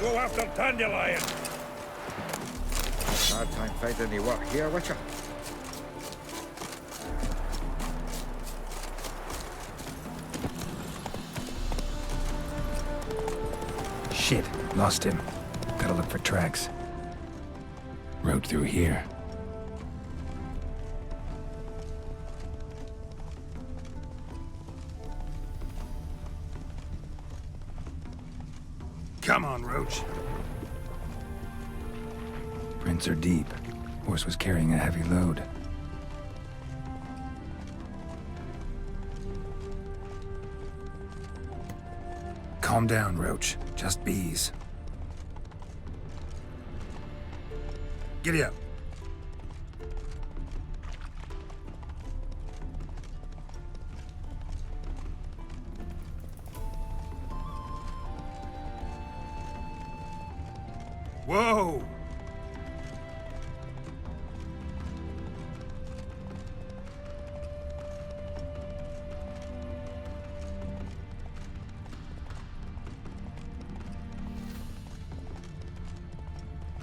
Go after Dandelion. Hard time finding any work here, Witcher. Shit, lost him. Gotta look for tracks. Road through here. Come on, Roach. Prints are deep. Horse was carrying a heavy load. Calm down, Roach. Just bees. Giddy up. Whoa!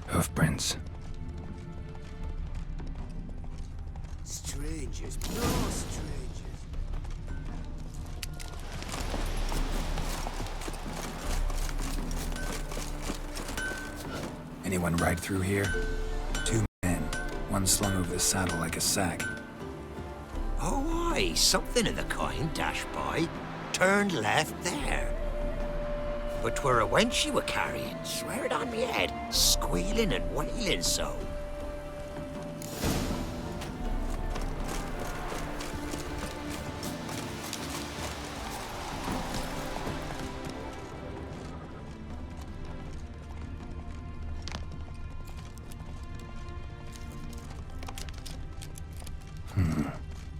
Hoofprints. Strangers, no strangers. Anyone ride through here? 2 men. One slung over the saddle like a sack. Oh, aye, something of the kind dashed by. Turned left there. But 'twere a wench you were carrying, swear it on me head, squealing and wailing so.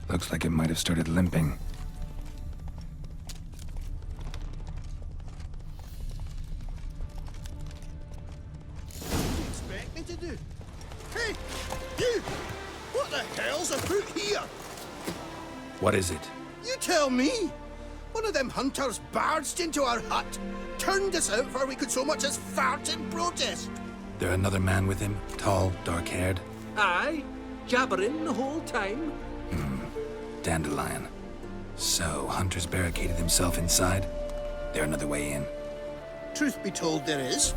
Looks like it might have started limping. Expect me to do? Hey, you! What the hell's afoot here? What is it? You tell me! One of them hunters barged into our hut, turned us out before we could so much as fart in protest. There another man with him? Tall, dark-haired? Aye, jabbering the whole time. Dandelion. So, Hunter's barricaded himself inside? There another way in? Truth be told, there is.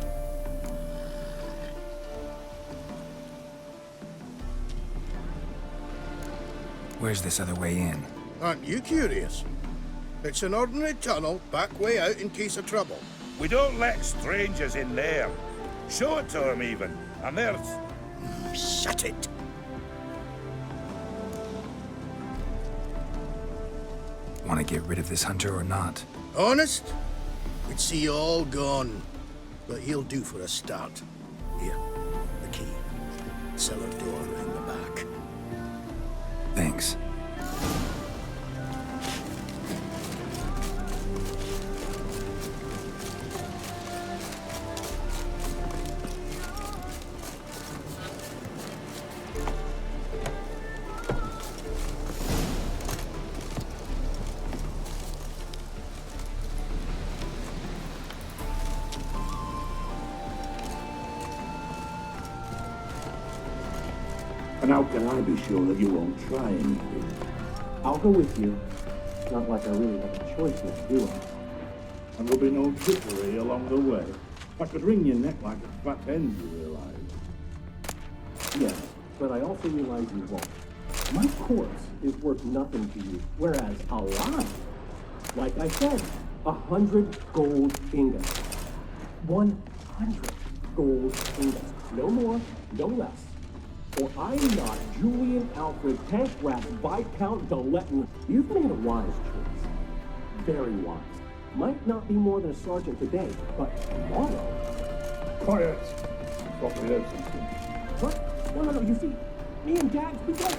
Where's this other way in? Aren't you curious? It's an ordinary tunnel, back way out in case of trouble. We don't let strangers in there. Show it to them, even. And there's... Shut it! Want to get rid of this hunter or not? Honest? We'd see you all gone. But he'll do for a start. Here, the key. Cellar door in the back. Thanks. And how can I be sure that you won't try anything? I'll go with you. Not like I really have a choice now, do I? And there'll be no trickery along the way. I could wring your neck like a fat hen, you realize. Yes, but I also realize you won't. My corpse is worth nothing to you, whereas alive, like I said, 100 gold ingots. 100 gold ingots. No more, no less. Or I'm not Julian Alfred Tank Rat Viscount Galetton. You've made a wise choice. Very wise. Might not be more than a sergeant today, but tomorrow... Quiet! Thought we heard something. What? No, you see, me and Dax, we got...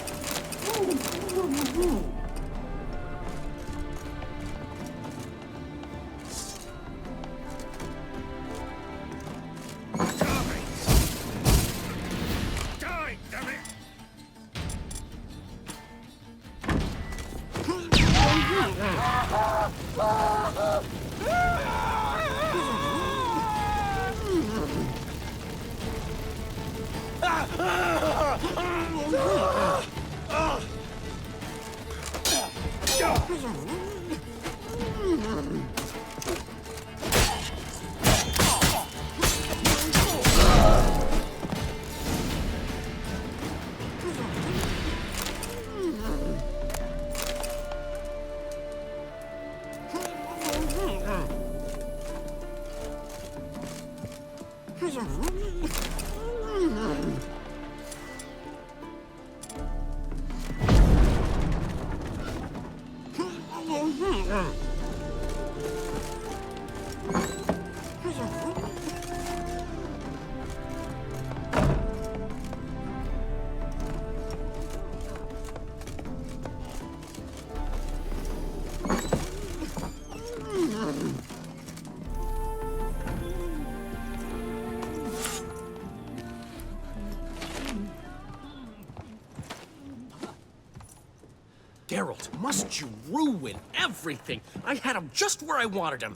Geralt, must you ruin everything? I had him just where I wanted him.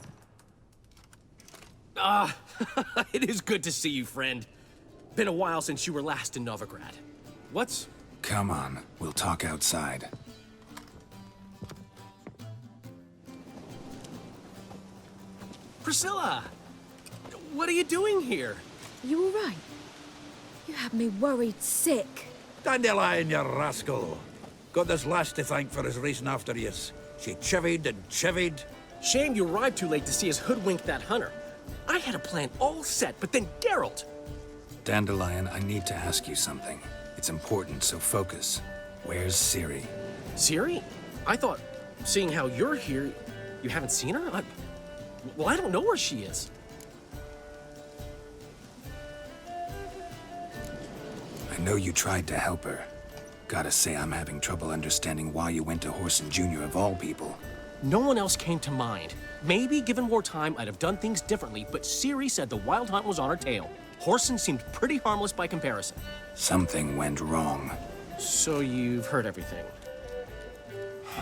It is good to see you, friend. Been a while since you were last in Novigrad. What's... Come on, we'll talk outside. Priscilla! What are you doing here? You all right? You had me worried sick. Dandelion, you rascal. Got this lass to thank for his racing after yous. She chivied and chivied. Shame you arrived too late to see us hoodwink that hunter. I had a plan all set, but then Geralt... Dandelion, I need to ask you something. It's important, so focus. Where's Ciri? Ciri? I thought, seeing how you're here, you haven't seen her? Well, I don't know where she is. I know you tried to help her. Gotta say, I'm having trouble understanding why you went to Whoreson Jr. of all people. No one else came to mind. Maybe, given more time, I'd have done things differently, but Ciri said the Wild Hunt was on her tail. Whoreson seemed pretty harmless by comparison. Something went wrong. So you've heard everything.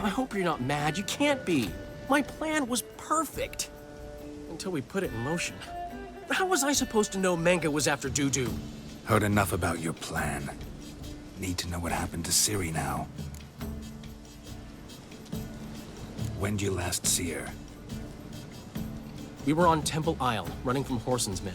I hope you're not mad. You can't be. My plan was perfect. Until we put it in motion. How was I supposed to know Menge was after Dudu? Heard enough about your plan. Need to know what happened to Ciri now. When did you last see her? We were on Temple Isle, running from Whoreson's men.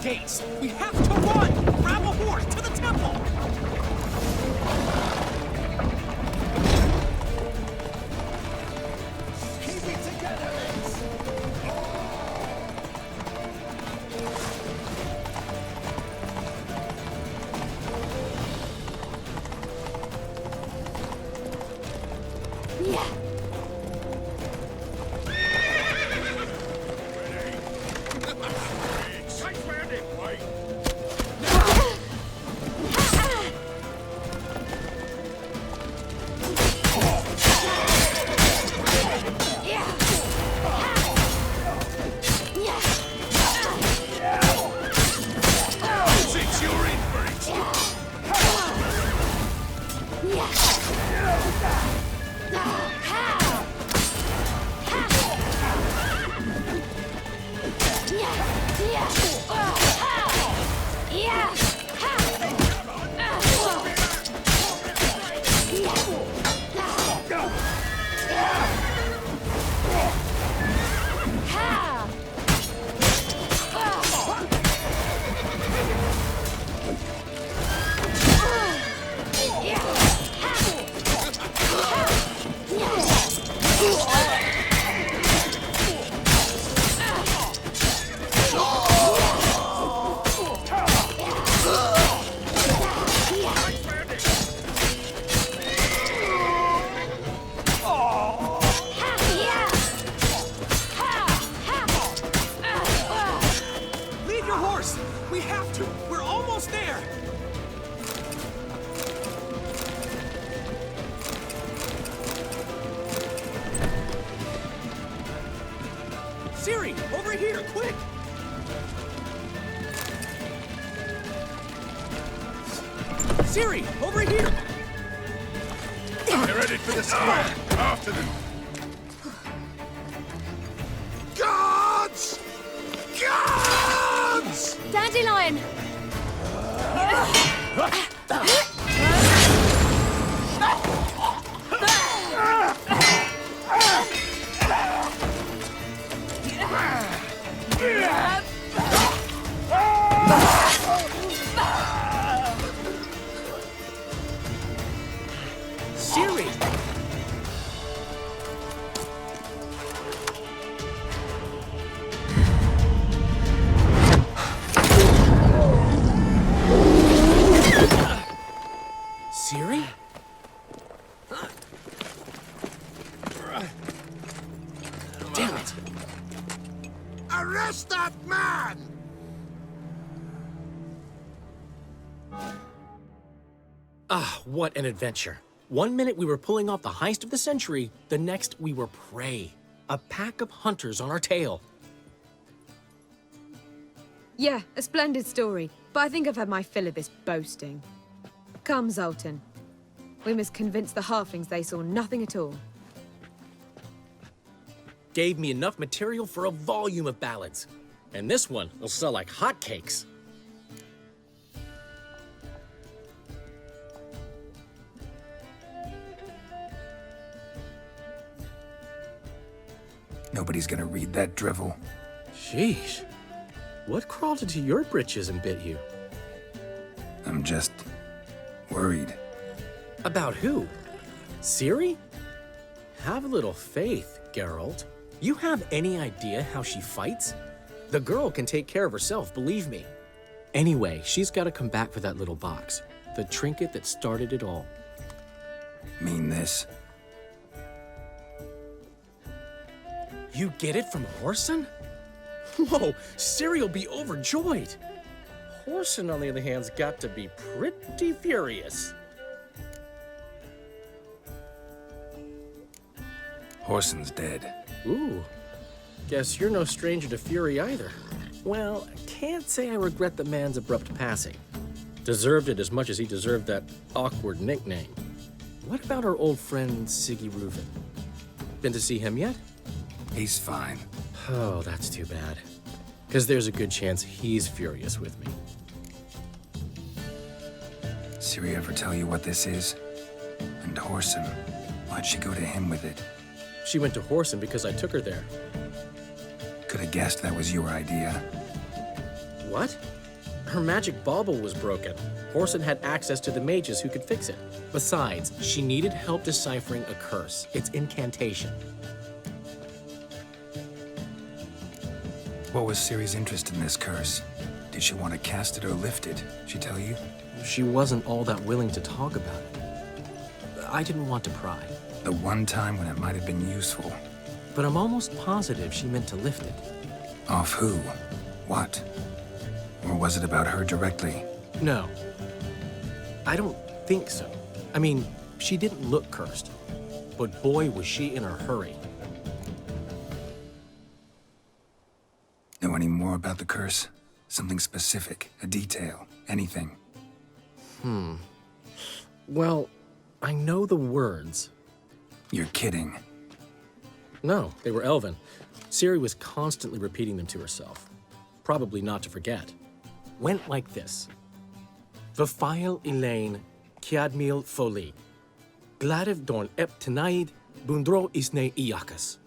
gates! We have to run! Grab a horse to the temple! Keep it together, mates! Yeah. Leave your horse! We have to! We're almost there! Siri, over here, quick! Siri, over here! Get ready for the square. After them. Guards! Guards! Dandelion! Siri! Siri? Damn it! Arrest that man! Ah, what an adventure. 1 minute we were pulling off the heist of the century, the next we were prey. A pack of hunters on our tail. Yeah, a splendid story, but I think I've had my fill of this boasting. Come, Zoltan. We must convince the halflings they saw nothing at all. Gave me enough material for a volume of ballads. And this one will sell like hotcakes. Nobody's gonna read that drivel. Sheesh. What crawled into your britches and bit you? I'm just worried. About who? Ciri? Have a little faith, Geralt. You have any idea how she fights? The girl can take care of herself, believe me. Anyway, she's got to come back for that little box. The trinket that started it all. Mean this? You get it from Whoreson? Whoa, Ciri'll be overjoyed. Whoreson, on the other hand, has got to be pretty furious. Whoreson's dead. Ooh, guess you're no stranger to fury either. Well, can't say I regret the man's abrupt passing. Deserved it as much as he deserved that awkward nickname. What about our old friend Siggy Reuven? Been to see him yet? He's fine. Oh, that's too bad. Because there's a good chance he's furious with me. Ciri ever tell you what this is? And Whoreson, why'd she go to him with it? She went to Whoreson because I took her there. Could have guessed that was your idea. What? Her magic bauble was broken. Horson had access to the mages who could fix it. Besides, she needed help deciphering a curse. It's incantation. What was Ciri's interest in this curse? Did she want to cast it or lift it? She tell you? She wasn't all that willing to talk about it. I didn't want to pry. The one time when it might have been useful. But I'm almost positive she meant to lift it. Off who? What? Or was it about her directly? No. I don't think so. I mean, she didn't look cursed. But boy, was she in a hurry. Know any more about the curse? Something specific, a detail, anything? Well, I know the words. You're kidding. No, they were Elven. Ciri was constantly repeating them to herself. Probably not to forget. Went like this. Vafile Elaine, Kiadmil Foli. Gladiv Dorn Ep Tenaid, Bundro Isne Iakas.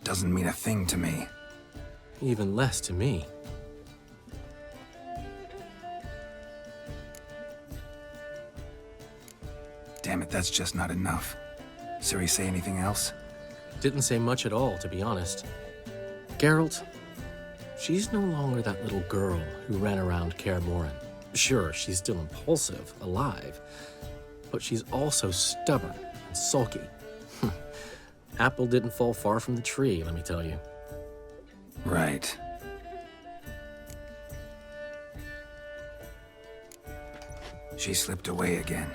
Doesn't mean a thing to me. Even less to me. Damn it, that's just not enough. Ciri say anything else? Didn't say much at all, to be honest. Geralt, she's no longer that little girl who ran around Kaer Morhen. Sure, she's still impulsive, alive, but she's also stubborn and sulky. Apple didn't fall far from the tree, let me tell you. Right. She slipped away again.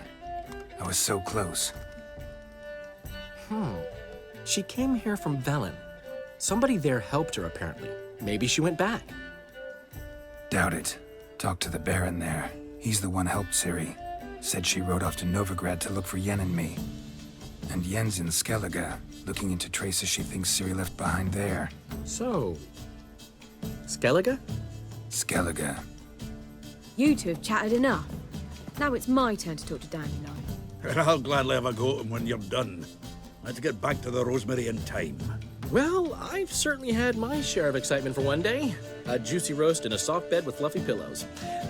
I was so close. She came here from Velen. Somebody there helped her, apparently. Maybe she went back. Doubt it. Talked to the Baron there. He's the one helped Ciri. Said she rode off to Novigrad to look for Yen and me. And Yen's in Skellige, looking into traces she thinks Ciri left behind there. So, Skellige? Skellige. You two have chatted enough. Now it's my turn to talk to Dandelion. I'll gladly have a go at him when you're done. I have to get back to the Rosemary in time. Well, I've certainly had my share of excitement for one day. A juicy roast in a soft bed with fluffy pillows.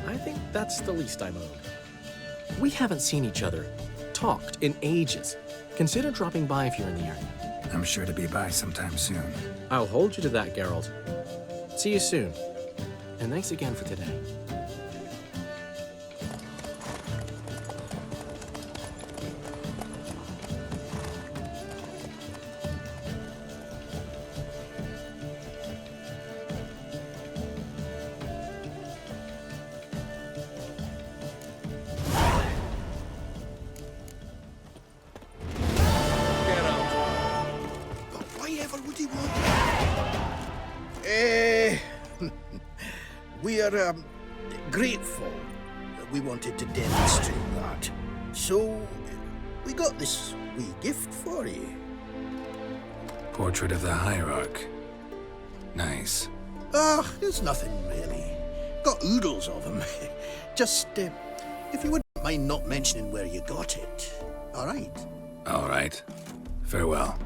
I think that's the least I'm owed. We haven't seen each other, talked in ages. Consider dropping by if you're in the area. I'm sure to be by sometime soon. I'll hold you to that, Geralt. See you soon. And thanks again for today. We are grateful that we wanted to demonstrate that. So, we got this wee gift for you. Portrait of the Hierarch. Nice. There's nothing really. Got oodles of them. Just, if you wouldn't mind not mentioning where you got it. All right? All right. Farewell.